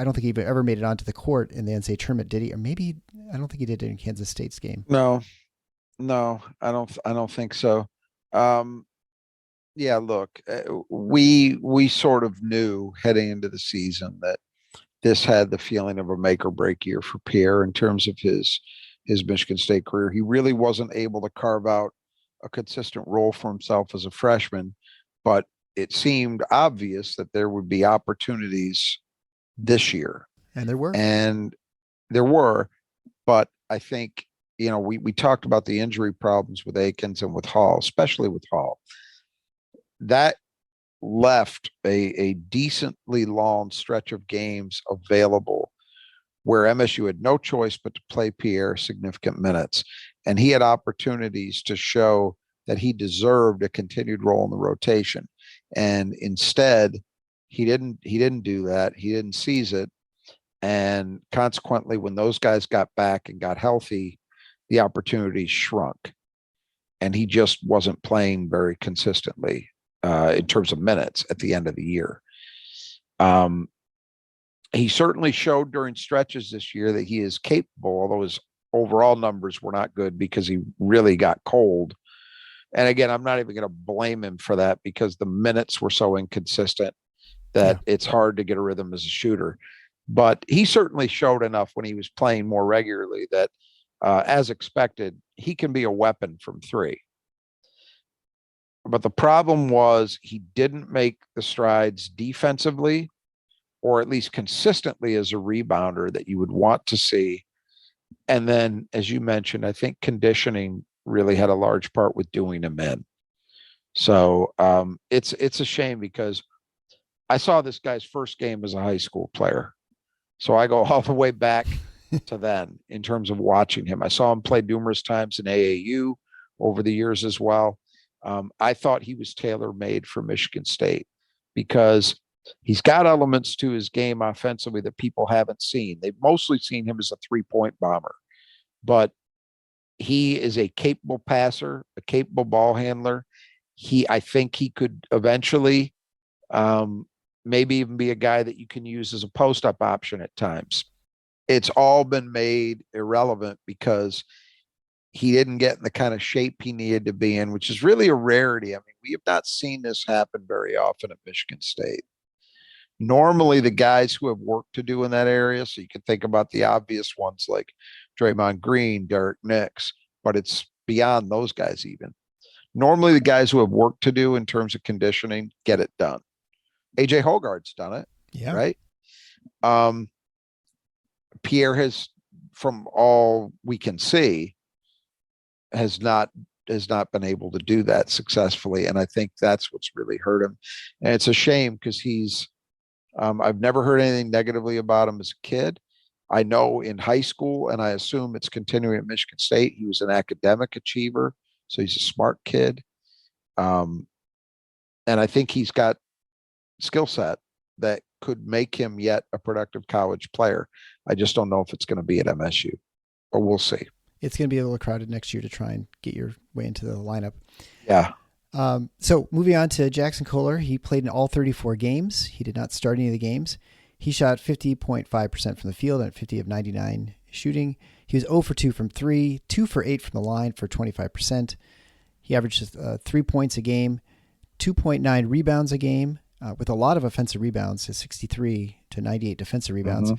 don't think he ever made it onto the court in the NCAA tournament, did he? Or maybe I don't think he did it in Kansas State's game. No, I don't think so. Yeah, look, we sort of knew heading into the season that this had the feeling of a make or break year for Pierre in terms of his Michigan State career. He really wasn't able to carve out a consistent role for himself as a freshman, but it seemed obvious that there would be opportunities this year. And there were. But I think, we talked about the injury problems with Akins and with Hall, especially with Hall. That left a decently long stretch of games available where MSU had no choice but to play Pierre significant minutes. And he had opportunities to show that he deserved a continued role in the rotation. And instead, he didn't do that. He didn't seize it. And consequently, when those guys got back and got healthy, the opportunities shrunk. And he just wasn't playing very consistently in terms of minutes at the end of the year. He certainly showed during stretches this year that he is capable, although his overall numbers were not good because he really got cold. And again, I'm not even going to blame him for that because the minutes were so inconsistent that it's hard to get a rhythm as a shooter. But he certainly showed enough when he was playing more regularly that, as expected, he can be a weapon from three. But the problem was he didn't make the strides defensively, or at least consistently as a rebounder that you would want to see. And then, as you mentioned, I think conditioning really had a large part with doing him in. So it's a shame because I saw this guy's first game as a high school player. So I go all the way back to then in terms of watching him. I saw him play numerous times in AAU over the years as well. I thought he was tailor-made for Michigan State because he's got elements to his game offensively that people haven't seen. They've mostly seen him as a three-point bomber, but he is a capable passer, a capable ball handler. I think he could eventually maybe even be a guy that you can use as a post-up option at times. It's all been made irrelevant because he didn't get in the kind of shape he needed to be in, which is really a rarity. I mean, we have not seen this happen very often at Michigan State. Normally, the guys who have work to do in that area, so you can think about the obvious ones like Draymond Green, Derek Nix, but it's beyond those guys even. Normally, the guys who have work to do in terms of conditioning get it done. AJ Hogarth's done it, right? Pierre has, from all we can see, has not been able to do that successfully, and I think that's what's really hurt him. And it's a shame because he's I've never heard anything negatively about him as a kid. I know in high school, and I assume it's continuing at Michigan State, he was an academic achiever, so he's a smart kid. And I think he's got skill set that could make him yet a productive college player. I just don't know if it's going to be at MSU, but we'll see. It's going to be a little crowded next year to try and get your way into the lineup. Yeah. So moving on to Jackson Kohler, he played in all 34 games. He did not start any of the games. He shot 50.5% from the field and 50 of 99 shooting. He was 0 for 2 from 3, 2 for 8 from the line for 25%. He averaged 3 points a game, 2.9 rebounds a game, with a lot of offensive rebounds, 63 to 98 defensive rebounds.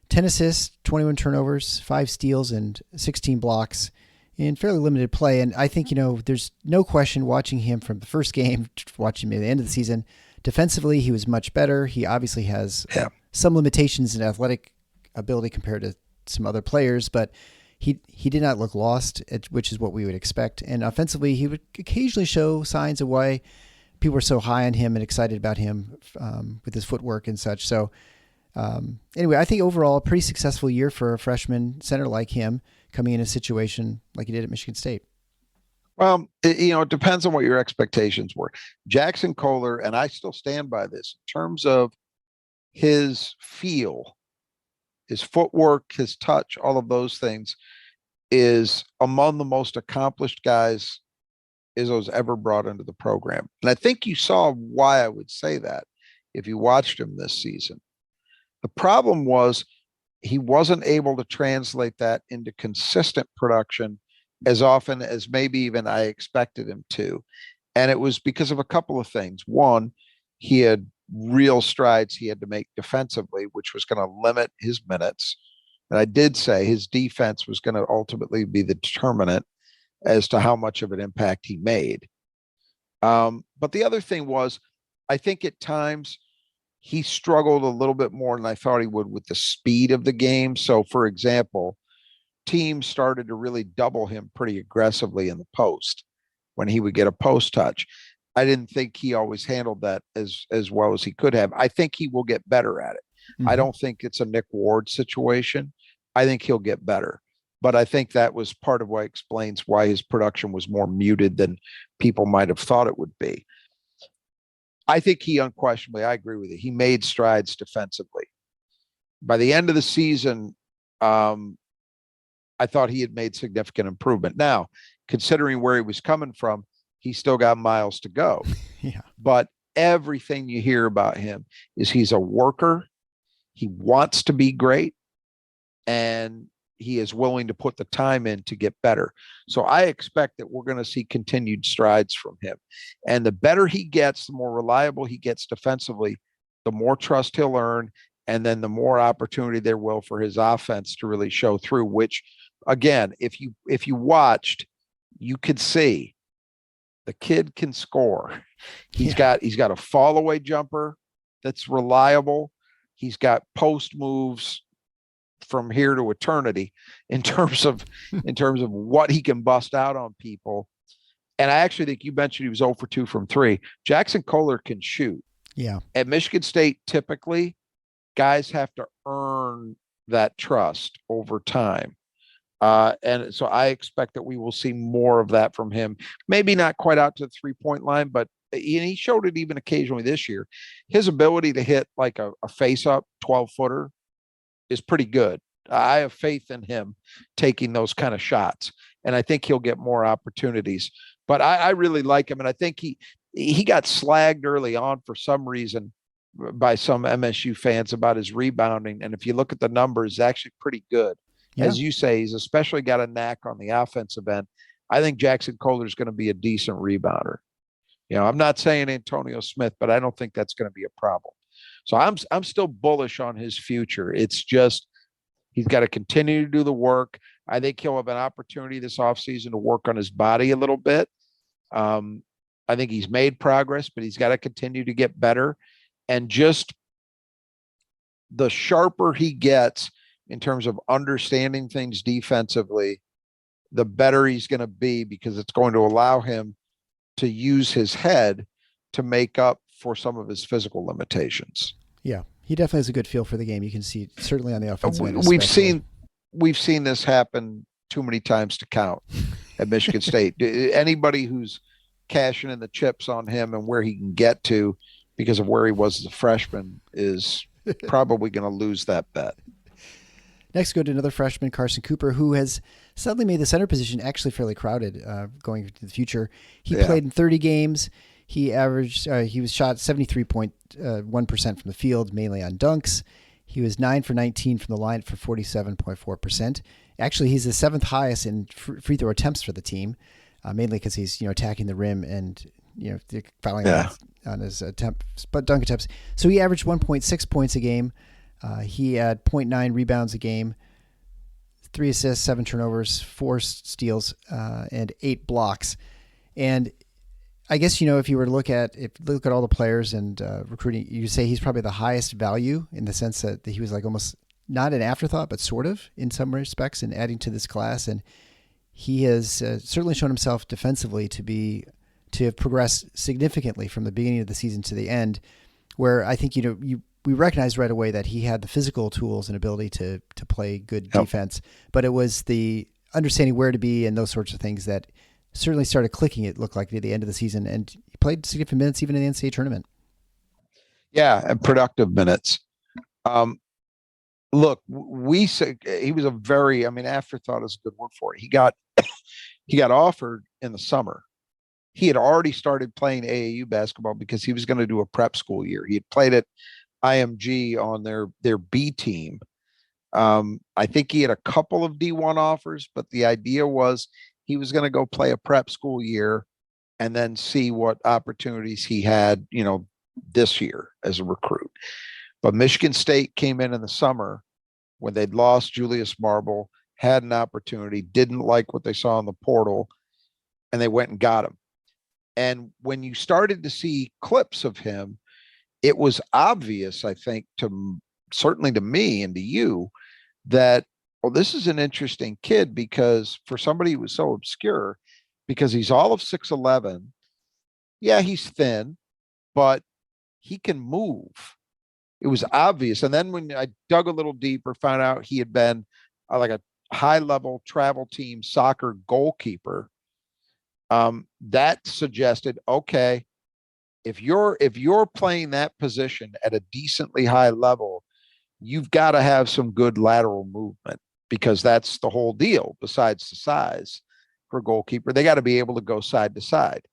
10 assists, 21 turnovers, 5 steals, and 16 blocks in fairly limited play. And I think, there's no question watching him from the first game, watching him at the end of the season, defensively, he was much better. He obviously has some limitations in athletic ability compared to some other players, but he did not look lost, which is what we would expect. And offensively, he would occasionally show signs of why people were so high on him and excited about him with his footwork and such. So anyway, I think overall a pretty successful year for a freshman center like him coming in a situation like he did at Michigan State. Well, it depends on what your expectations were. Jackson Kohler, and I still stand by this, in terms of his feel, his footwork, his touch, all of those things, is among the most accomplished guys Izzo's ever brought into the program. And I think you saw why I would say that if you watched him this season. The problem was he wasn't able to translate that into consistent production as often as maybe even I expected him to. And it was because of a couple of things. One, he had real strides he had to make defensively, which was going to limit his minutes. And I did say his defense was going to ultimately be the determinant as to how much of an impact he made. But the other thing was, I think at times he struggled a little bit more than I thought he would with the speed of the game. So, for example, teams started to really double him pretty aggressively in the post when he would get a post touch. I didn't think he always handled that as well as he could have. I think he will get better at it. Mm-hmm. I don't think it's a Nick Ward situation. I think he'll get better. But I think that was part of what explains why his production was more muted than people might have thought it would be. I think he unquestionably, I agree with you, he made strides defensively. By the end of the season, I thought he had made significant improvement. Now, considering where he was coming from, he still got miles to go. Yeah. But everything you hear about him is he's a worker. He wants to be great, and he is willing to put the time in to get better. So I expect that we're going to see continued strides from him. And the better he gets, the more reliable he gets defensively, the more trust he'll earn, and then the more opportunity there will for his offense to really show through, which, again, if you watched, you could see the kid can score. He's got a fall away jumper that's reliable. He's got post moves from here to eternity in terms of what he can bust out on people. And I actually think you mentioned he was 0 for 2 from 3. Jackson Kohler can shoot. Yeah. At Michigan State, typically, guys have to earn that trust over time. And so I expect that we will see more of that from him. Maybe not quite out to the 3-point line, but he showed it even occasionally this year. His ability to hit like a face-up 12-footer is pretty good. I have faith in him taking those kind of shots, and I think he'll get more opportunities. But I really like him, and I think he got slagged early on for some reason by some MSU fans about his rebounding. And if you look at the numbers, it's actually pretty good. Yeah. As you say, he's especially got a knack on the offensive end. I think Jackson Kohler is going to be a decent rebounder. I'm not saying Antonio Smith, but I don't think that's going to be a problem. So I'm still bullish on his future. It's just he's got to continue to do the work. I think he'll have an opportunity this offseason to work on his body a little bit. I think he's made progress, but he's got to continue to get better. And just the sharper he gets in terms of understanding things defensively, the better he's going to be, because it's going to allow him to use his head to make up for some of his physical limitations. Yeah, he definitely has a good feel for the game. You can see certainly on the offensive end. We've seen this happen too many times to count at Michigan State. Anybody who's cashing in the chips on him and where he can get to because of where he was as a freshman is probably going to lose that bet. Next, go to another freshman, Carson Cooper, who has suddenly made the center position actually fairly crowded going into the future. He played in 30 games. He was shot 73.1% from the field, mainly on dunks. He was 9 for 19 from the line for 47.4%. Actually, he's the 7th highest in free throw attempts for the team, mainly because he's attacking the rim and fouling on his dunk attempts. So he averaged 1.6 points a game. He had 0.9 rebounds a game, 3 assists, 7 turnovers, 4 steals, and 8 blocks. And I guess, if you were to look at all the players and recruiting, you say he's probably the highest value in the sense that he was like almost not an afterthought, but sort of in some respects in adding to this class. And he has certainly shown himself defensively to to have progressed significantly from the beginning of the season to the end, where I think, we recognized right away that he had the physical tools and ability to play good defense, but it was the understanding where to be and those sorts of things that certainly started clicking, it looked like, at the end of the season, and he played significant minutes even in the NCAA tournament. Yeah, and productive minutes. Look, we said he was afterthought is a good word for it. He got offered in the summer. He had already started playing AAU basketball because he was going to do a prep school year. He had played at IMG on their B team. I think he had a couple of D1 offers, but the idea was he was going to go play a prep school year and then see what opportunities he had, this year as a recruit. But Michigan State came in the summer when they'd lost Julius Marble, had an opportunity, didn't like what they saw in the portal, and they went and got him. And when you started to see clips of him, it was obvious, I think, certainly to me and to you, that, well, this is an interesting kid, because for somebody who was so obscure, because he's all of 6'11". Yeah, he's thin, but he can move. It was obvious. And then when I dug a little deeper, found out he had been like a high-level travel team soccer goalkeeper. That suggested, okay, if you're playing that position at a decently high level, you've got to have some good lateral movement, because that's the whole deal. Besides the size for a goalkeeper, they got to be able to go side to side.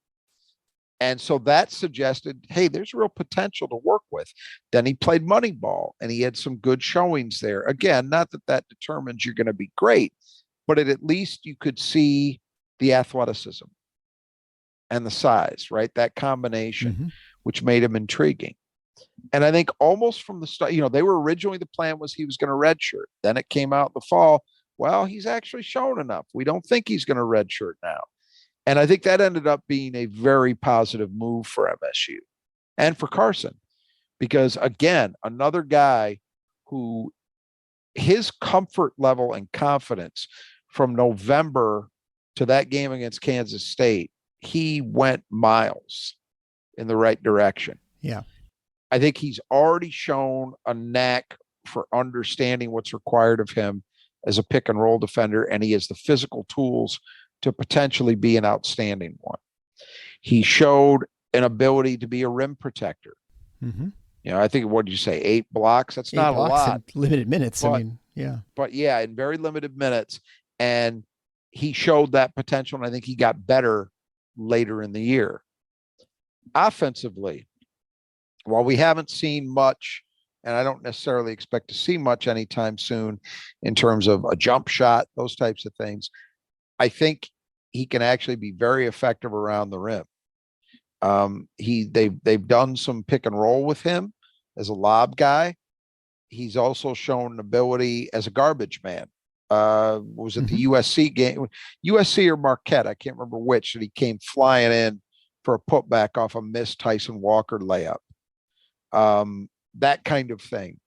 And so that suggested, hey, there's real potential to work with. Then he played Moneyball, and he had some good showings there. Again, not that determines you're going to be great, but at least you could see the athleticism and the size, right? That combination, which made him intriguing. And I think almost from the start, they were originally, the plan was he was going to redshirt. Then it came out in the fall, well, he's actually shown enough. We don't think he's going to redshirt now. And I think that ended up being a very positive move for MSU and for Carson, because, again, another guy who his comfort level and confidence from November to that game against Kansas State, he went miles in the right direction. Yeah. I think he's already shown a knack for understanding what's required of him as a pick and roll defender, and he has the physical tools to potentially be an outstanding one. He showed an ability to be a rim protector. I think, what did you say, 8 blocks? That's not a lot. Limited minutes. But, But yeah, in very limited minutes. And he showed that potential, and I think he got better later in the year. Offensively, while we haven't seen much, and I don't necessarily expect to see much anytime soon in terms of a jump shot, those types of things, I think he can actually be very effective around the rim. They've done some pick and roll with him as a lob guy. He's also shown an ability as a garbage man. Was it the USC game, USC or Marquette? I can't remember which. And he came flying in for a putback off a missed Tyson Walker layup. That kind of thing,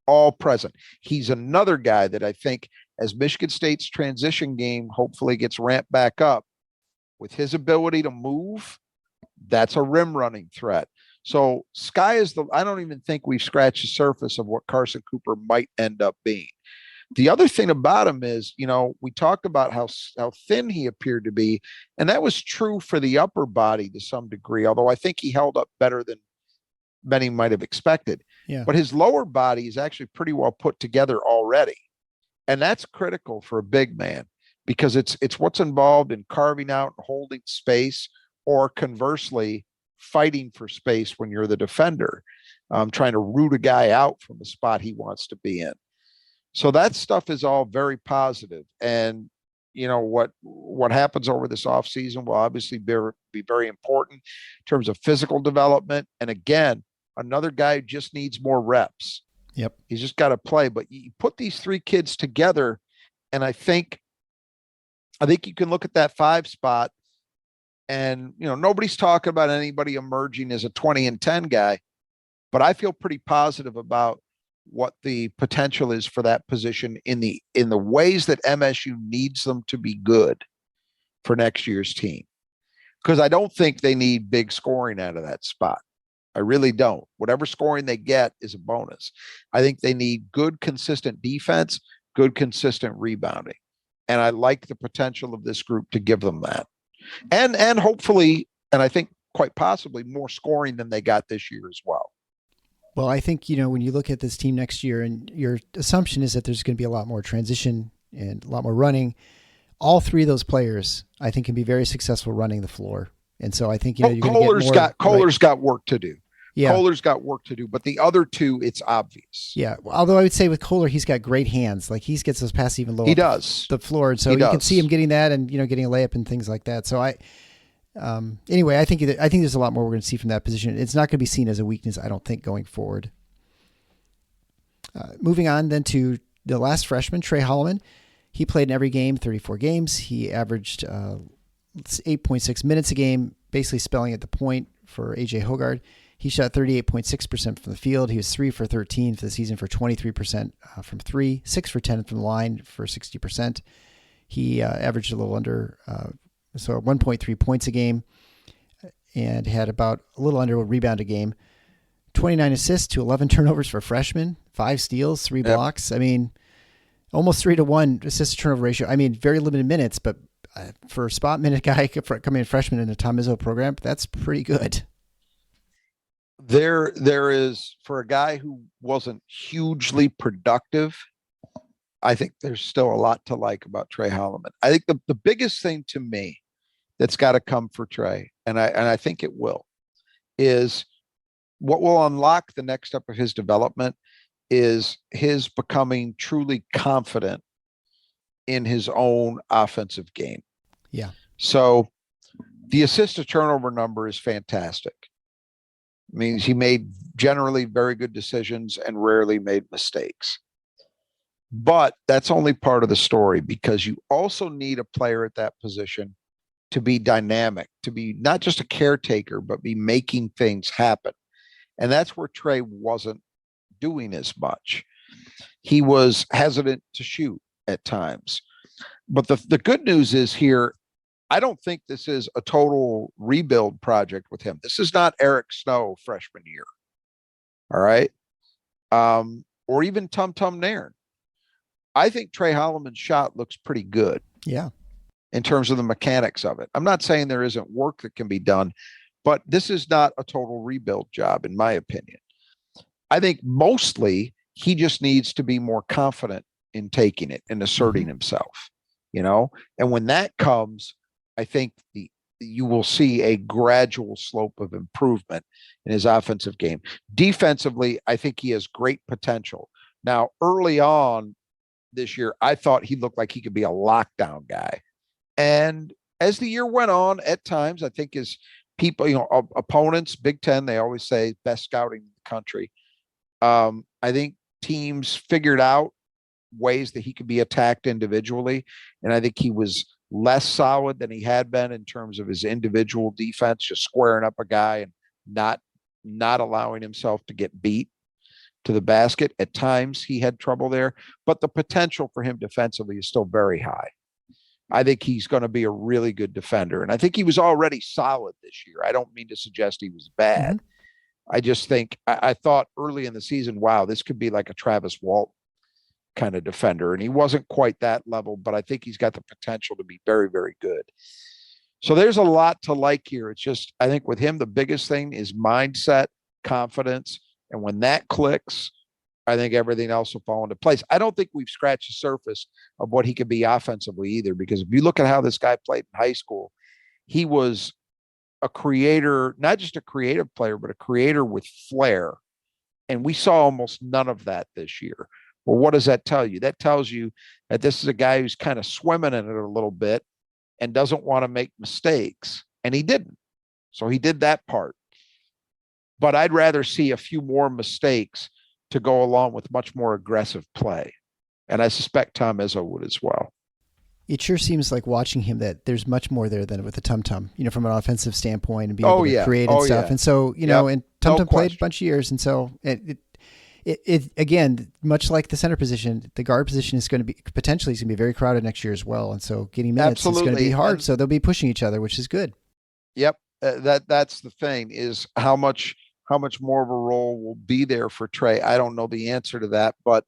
all present. He's another guy that I think, as Michigan State's transition game hopefully gets ramped back up, with his ability to move, that's a rim running threat. So I don't even think we've scratched the surface of what Carson Cooper might end up being. The other thing about him is, we talked about how thin he appeared to be, and that was true for the upper body to some degree, although I think he held up better than many might have expected. Yeah. But his lower body is actually pretty well put together already. And that's critical for a big man, because it's what's involved in carving out and holding space, or conversely, fighting for space when you're the defender, trying to root a guy out from the spot he wants to be in. So that stuff is all very positive. And, what happens over this offseason will obviously be very important in terms of physical development. And again, another guy who just needs more reps. Yep. He's just got to play. But you put these 3 kids together, and I think you can look at that 5 spot, and, nobody's talking about anybody emerging as a 20 and 10 guy, but I feel pretty positive about what the potential is for that position in the ways that MSU needs them to be good for next year's team. because I don't think they need big scoring out of that spot. I really don't. Whatever scoring they get is a bonus. I think they need good, consistent defense, good, consistent rebounding. And I like the potential of this group to give them that. And hopefully, and I think quite possibly more scoring than they got this year as well. Well, I think, when you look at this team next year, and your assumption is that there's going to be a lot more transition and a lot more running, all three of those players, I think, can be very successful running the floor. And so I think, you're going to get more. Kohler's got work to do. Yeah. Kohler's got work to do, but the other two, it's obvious. Yeah. Although I would say with Kohler, he's got great hands. Like he gets those passes even lower. He does. The floor. And so you can see him getting that and, getting a layup and things like that. So anyway, I think there's a lot more we're going to see from that position. It's not going to be seen as a weakness, I don't think, going forward. Moving on then to the last freshman, Trey Holloman. He played in every game, 34 games. He averaged 8.6 minutes a game, basically spelling at the point for A.J. Hoggard. He shot 38.6% from the field. He was 3 for 13 for the season for 23% from 3, 6 for 10 from the line for 60%. He averaged a little under, 1.3 points a game, and had about a little under a rebound a game. 29 assists to 11 turnovers for freshmen, 5 steals, 3 blocks. I mean, almost 3-to-1 assist to turnover ratio. I mean, very limited minutes, but for a spot minute guy coming in freshman in a Tom Izzo program, that's pretty good. There is, for a guy who wasn't hugely productive, I think there's still a lot to like about Trey Holloman. I think the biggest thing to me that's got to come for Trey, and I think it will, is what will unlock the next step of his development is his becoming truly confident in his own offensive game. Yeah. So the assist to turnover number is fantastic. It means he made generally very good decisions and rarely made mistakes. But that's only part of the story, because you also need a player at that position to be dynamic, to be not just a caretaker, but be making things happen. And that's where Trey wasn't doing as much. He was hesitant to shoot at times. But the good news is here, I don't think this is a total rebuild project with him. This is not Eric Snow freshman year. All right. Or even Tum Tum Nairn. I think Trey Holloman's shot looks pretty good. Yeah. In terms of the mechanics of it. I'm not saying there isn't work that can be done, but this is not a total rebuild job, in my opinion. I think mostly he just needs to be more confident in taking it and asserting himself, and when that comes, I think you will see a gradual slope of improvement in his offensive game. Defensively, I think he has great potential. Now, early on this year, I thought he looked like he could be a lockdown guy. And as the year went on, at times, I think his people, opponents, Big Ten, they always say best scouting in the country. I think teams figured out ways that he could be attacked individually. And I think he was less solid than he had been in terms of his individual defense, just squaring up a guy and not allowing himself to get beat to the basket. At times he had trouble there, but the potential for him defensively is still very high. I think he's going to be a really good defender. And I think he was already solid this year. I don't mean to suggest he was bad. I just think I thought early in the season, wow, this could be like a Travis Walt kind of defender. And he wasn't quite that level, but I think he's got the potential to be very, very good. So there's a lot to like here. It's just, I think with him, the biggest thing is mindset, confidence. And when that clicks, I think everything else will fall into place. I don't think we've scratched the surface of what he could be offensively either, because if you look at how this guy played in high school, he was a creator, not just a creative player, but a creator with flair. And we saw almost none of that this year. Well, what does that tell you? That tells you that this is a guy who's kind of swimming in it a little bit and doesn't want to make mistakes. And he didn't. So he did that part. But I'd rather see a few more mistakes to go along with much more aggressive play. And I suspect Tom Izzo would as well. It sure seems like watching him that there's much more there than with the Tum Tum, from an offensive standpoint and being able to create and stuff. Yeah. And so, and Tum Tum played a bunch of years. And so it again, much like the center position, the guard position is going to be potentially going to be very crowded next year as well. And so getting minutes is going to be hard. So they'll be pushing each other, which is good. Yep. That's the thing, is how much more of a role will be there for Trey. I don't know the answer to that, but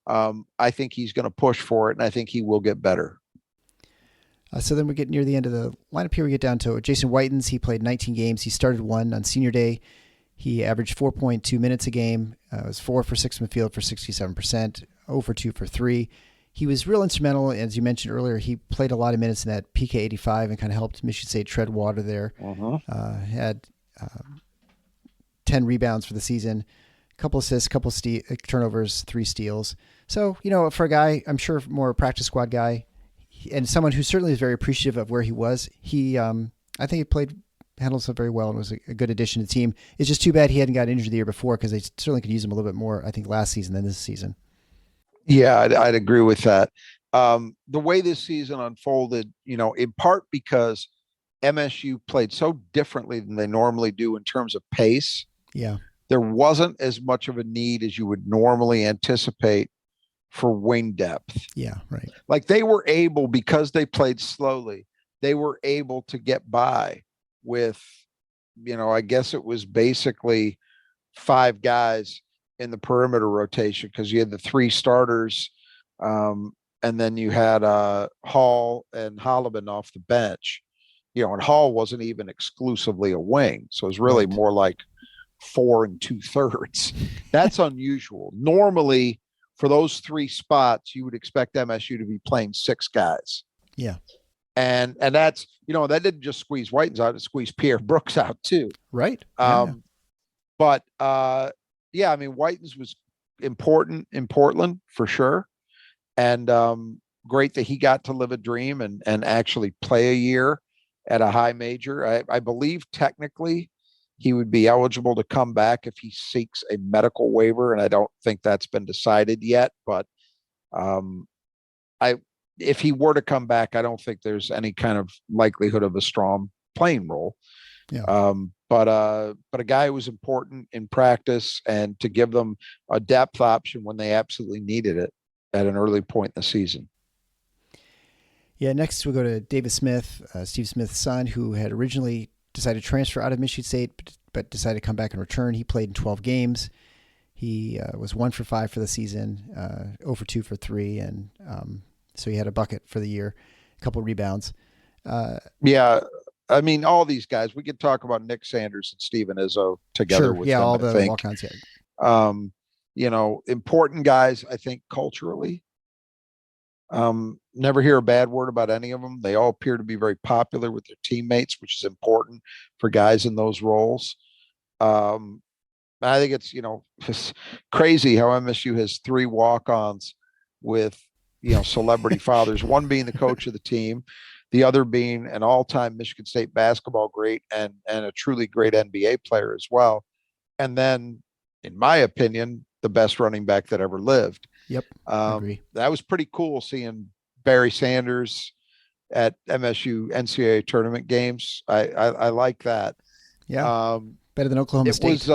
I think he's going to push for it, and I think he will get better. So then we get near the end of the lineup here. We get down to Jason Whitens. He played 19 games. He started one on senior day. He averaged 4.2 minutes a game. Was 4 for 6 from the field for 67%, 0 for 2 for 3. He was real instrumental, as you mentioned earlier. He played a lot of minutes in that PK 85 and kind of helped Michigan State tread water there. Had 10 rebounds for the season, a couple assists, couple turnovers, 3 steals. So, for a guy, I'm sure more a practice squad guy, and someone who certainly is very appreciative of where he was, I think he handled himself very well and was a good addition to the team. It's just too bad he hadn't got injured the year before, because they certainly could use him a little bit more, I think, last season than this season. Yeah, I'd agree with that. The way this season unfolded, in part because MSU played so differently than they normally do in terms of pace. Yeah. There wasn't as much of a need as you would normally anticipate for wing depth. Yeah, right. Like they were able, because they played slowly, they were able to get by with, I guess it was basically 5 guys in the perimeter rotation, because you had the 3 starters, and then you had Hall and Holloman off the bench, and Hall wasn't even exclusively a wing, so it was really more like 4 2/3. That's unusual. Normally, for those 3 spots, you would expect MSU to be playing 6 guys. Yeah. And that's, that didn't just squeeze Whitens out, it squeezed Pierre Brooks out too. Right. But yeah, I mean, Whitens was important in Portland for sure. And great that he got to live a dream and actually play a year at a high major. I believe technically he would be eligible to come back if he seeks a medical waiver, and I don't think that's been decided yet. But if he were to come back, I don't think there's any kind of likelihood of a strong playing role. Yeah. But a guy who was important in practice, and to give them a depth option when they absolutely needed it at an early point in the season. Yeah. Next, we go to Davis Smith, Steve Smith's son, who had originally decided to transfer out of Michigan State, but decided to come back and return. He played in 12 games. He was 1 for 5 for the season, 0 for 2 for 3, and so he had a bucket for the year, a couple of rebounds. Yeah. I mean, all these guys, we could talk about Nick Sanders and Steven Izzo together with them, all the walk-ons. Yeah. Important guys, I think, culturally. Never hear a bad word about any of them. They all appear to be very popular with their teammates, which is important for guys in those roles. I think it's, it's crazy how MSU has 3 walk-ons with, celebrity fathers, one being the coach of the team, the other being an all-time Michigan State basketball great and a truly great NBA player as well. And then, in my opinion, the best running back that ever lived. Yep. I agree. That was pretty cool seeing Barry Sanders at MSU NCAA tournament games. I like that. Yeah. Better than Oklahoma State.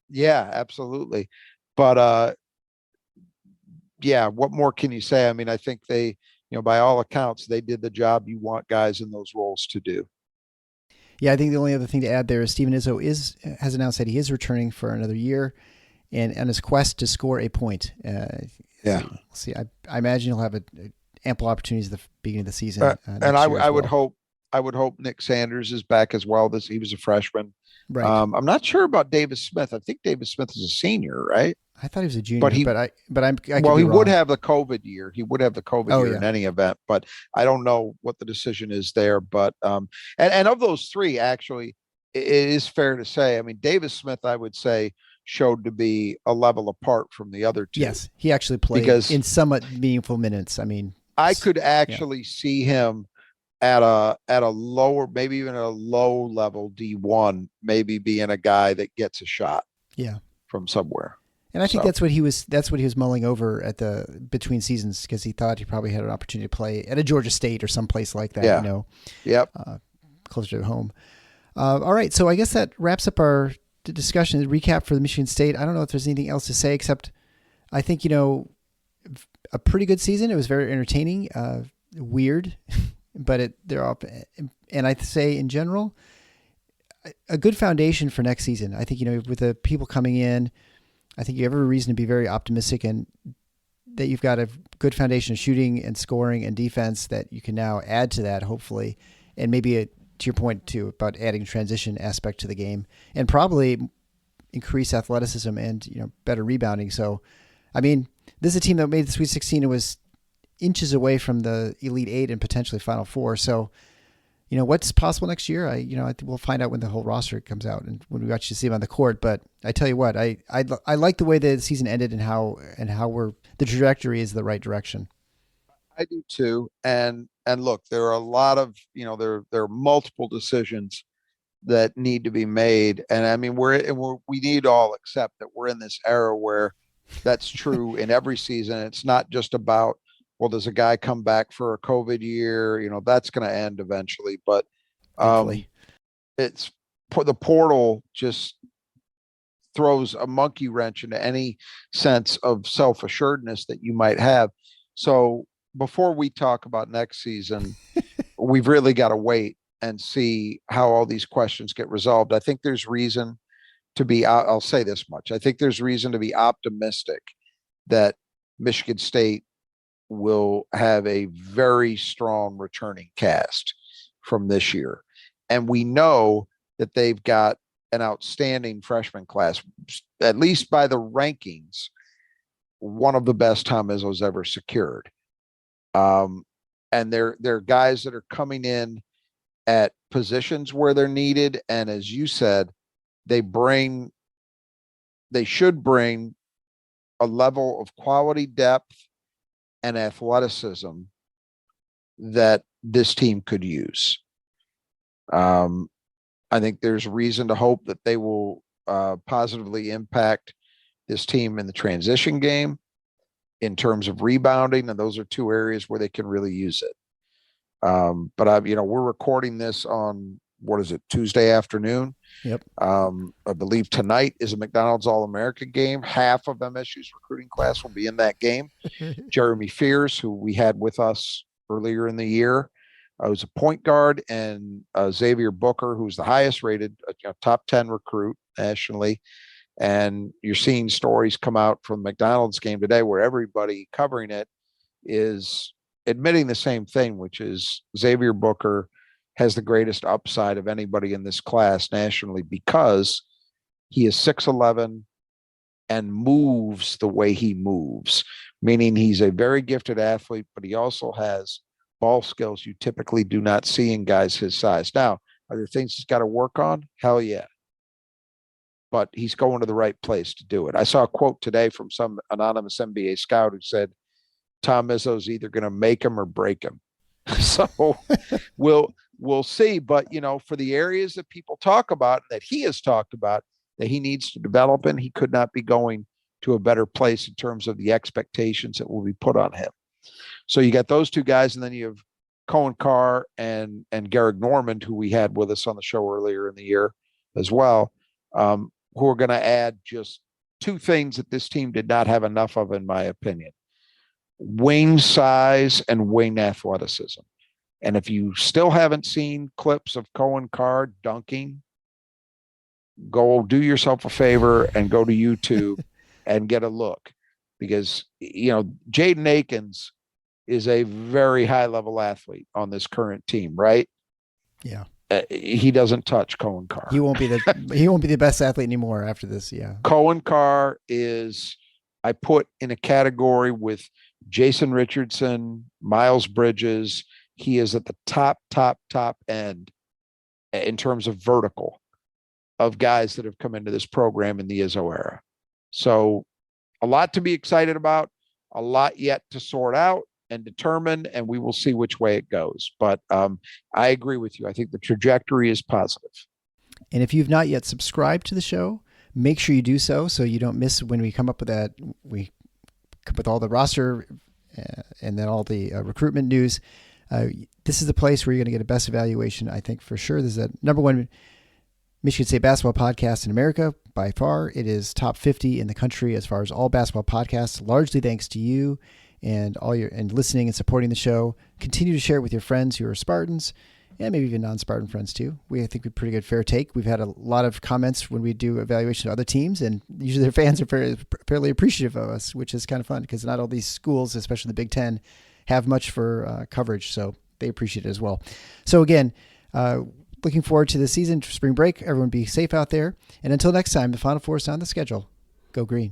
Yeah, absolutely. But yeah, what more can you say? I mean, I think they, by all accounts, they did the job you want guys in those roles to do. Yeah, I think the only other thing to add there is Steven Izzo has announced that he is returning for another year, and on his quest to score a point. Yeah. So we'll see. I imagine he'll have ample opportunities at the beginning of the season. And I would hope Nick Sanders is back as well. He was a freshman. Right. I'm not sure about Davis Smith. I think Davis Smith is a senior, right? I thought he was a junior, but he would have the COVID year. He would have the COVID year in any event, but I don't know what the decision is there. But and of those 3, actually, it is fair to say, I mean, Davis Smith, I would say, showed to be a level apart from the other 2. Yes, he actually played in somewhat meaningful minutes. I mean, I could actually see him at a lower, maybe even a low level D1, maybe being a guy that gets a shot. Yeah. From somewhere. And I think that's what he was mulling over at the between seasons, because he thought he probably had an opportunity to play at a Georgia State or someplace like that. Yeah. Yep. Closer to home. All right. So I guess that wraps up our discussion, the recap for the Michigan State. I don't know if there's anything else to say, except I think, a pretty good season. It was very entertaining, weird, but they're all, and I'd say in general, a good foundation for next season. I think, with the people coming in, I think you have every reason to be very optimistic, and that you've got a good foundation of shooting and scoring and defense that you can now add to that, hopefully. And maybe to your point too, about adding transition aspect to the game, and probably increase athleticism and, better rebounding. So, I mean, this is a team that made the Sweet 16 and was inches away from the Elite Eight and potentially Final Four. So, what's possible next year? I think we'll find out when the whole roster comes out and when we actually see them on the court. But I tell you what, I like the way the season ended and how the trajectory is the right direction. I do too. And look, there are a lot of, there are multiple decisions that need to be made. And I mean, we need to all accept that we're in this era where that's true in every season. It's not just about, well, does a guy come back for a COVID year? That's going to end eventually. But it's the portal just throws a monkey wrench into any sense of self-assuredness that you might have. So before we talk about next season, we've really got to wait and see how all these questions get resolved. I think there's reason to be, I'll say this much. I think there's reason to be optimistic that Michigan State will have a very strong returning cast from this year. And we know that they've got an outstanding freshman class, at least by the rankings, one of the best Tom Izzo's ever secured. And they're guys that are coming in at positions where they're needed. And as you said, they should bring a level of quality depth and athleticism that this team could use. I think there's reason to hope that they will positively impact this team in the transition game in terms of rebounding. And those are two areas where they can really use it. But we're recording this on, Tuesday afternoon. Yep. I believe tonight is a McDonald's All-American game. Half of MSU's recruiting class will be in that game. Jeremy Fears, who we had with us earlier in the year, who's a point guard, and Xavier Booker, who's the highest rated top 10 recruit nationally. And you're seeing stories come out from the McDonald's game today where everybody covering it is admitting the same thing, which is Xavier Booker has the greatest upside of anybody in this class nationally because he is 6'11" and moves the way he moves, meaning he's a very gifted athlete, but he also has ball skills you typically do not see in guys his size. Now, are there things he's got to work on? Hell yeah. But he's going to the right place to do it. I saw a quote today from some anonymous NBA scout who said, Tom Izzo's either going to make him or break him. So we'll see. But, for the areas that people talk about, that he has talked about, that he needs to develop in, he could not be going to a better place in terms of the expectations that will be put on him. So you got those two guys, and then you have Cohen Carr and Garrick Normand, who we had with us on the show earlier in the year as well, who are going to add just two things that this team did not have enough of, in my opinion: wing size and wing athleticism. And if you still haven't seen clips of Cohen Carr dunking, go do yourself a favor and go to YouTube and get a look, because Jaden Akins is a very high level athlete on this current team, right? Yeah. He doesn't touch Cohen Carr. He won't be the best athlete anymore after this. Yeah. Cohen Carr is, I put in a category with Jason Richardson, Miles Bridges. He is at the top end in terms of vertical of guys that have come into this program in the Izzo era. So a lot to be excited about, a lot yet to sort out and determine, and we will see which way it goes. But I agree with you. I think the trajectory is positive. And if you've not yet subscribed to the show, make sure you do so you don't miss when we come up with that. We come with all the roster and then all the recruitment news. This is the place where you're going to get a best evaluation, I think, for sure. This is the number one Michigan State basketball podcast in America by far. It is top 50 in the country as far as all basketball podcasts, largely thanks to you and listening and supporting the show. Continue to share it with your friends who are Spartans, and maybe even non-Spartan friends too. I think we're pretty good fair take. We've had a lot of comments when we do evaluation of other teams, and usually their fans are fairly appreciative of us, which is kind of fun because not all these schools, especially the Big Ten, have much for coverage, so they appreciate it as well. So again, looking forward to the season, spring break. Everyone be safe out there. And until next time, the Final Four is on the schedule. Go Green.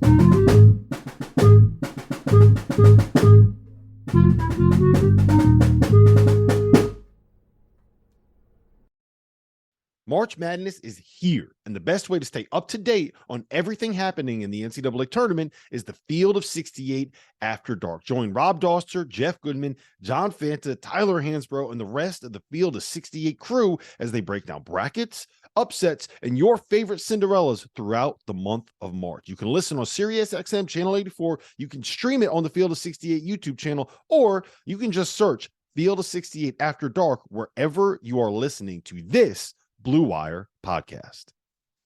March Madness is here, and the best way to stay up to date on everything happening in the NCAA tournament is the Field of 68 After Dark. Join Rob Doster, Jeff Goodman, John Fanta, Tyler Hansbrough, and the rest of the Field of 68 crew as they break down brackets, upsets, and your favorite Cinderellas throughout the month of March. You can listen on SiriusXM Channel 84. You can stream it on the Field of 68 YouTube channel, or you can just search Field of 68 After Dark wherever you are listening to this Blue Wire podcast.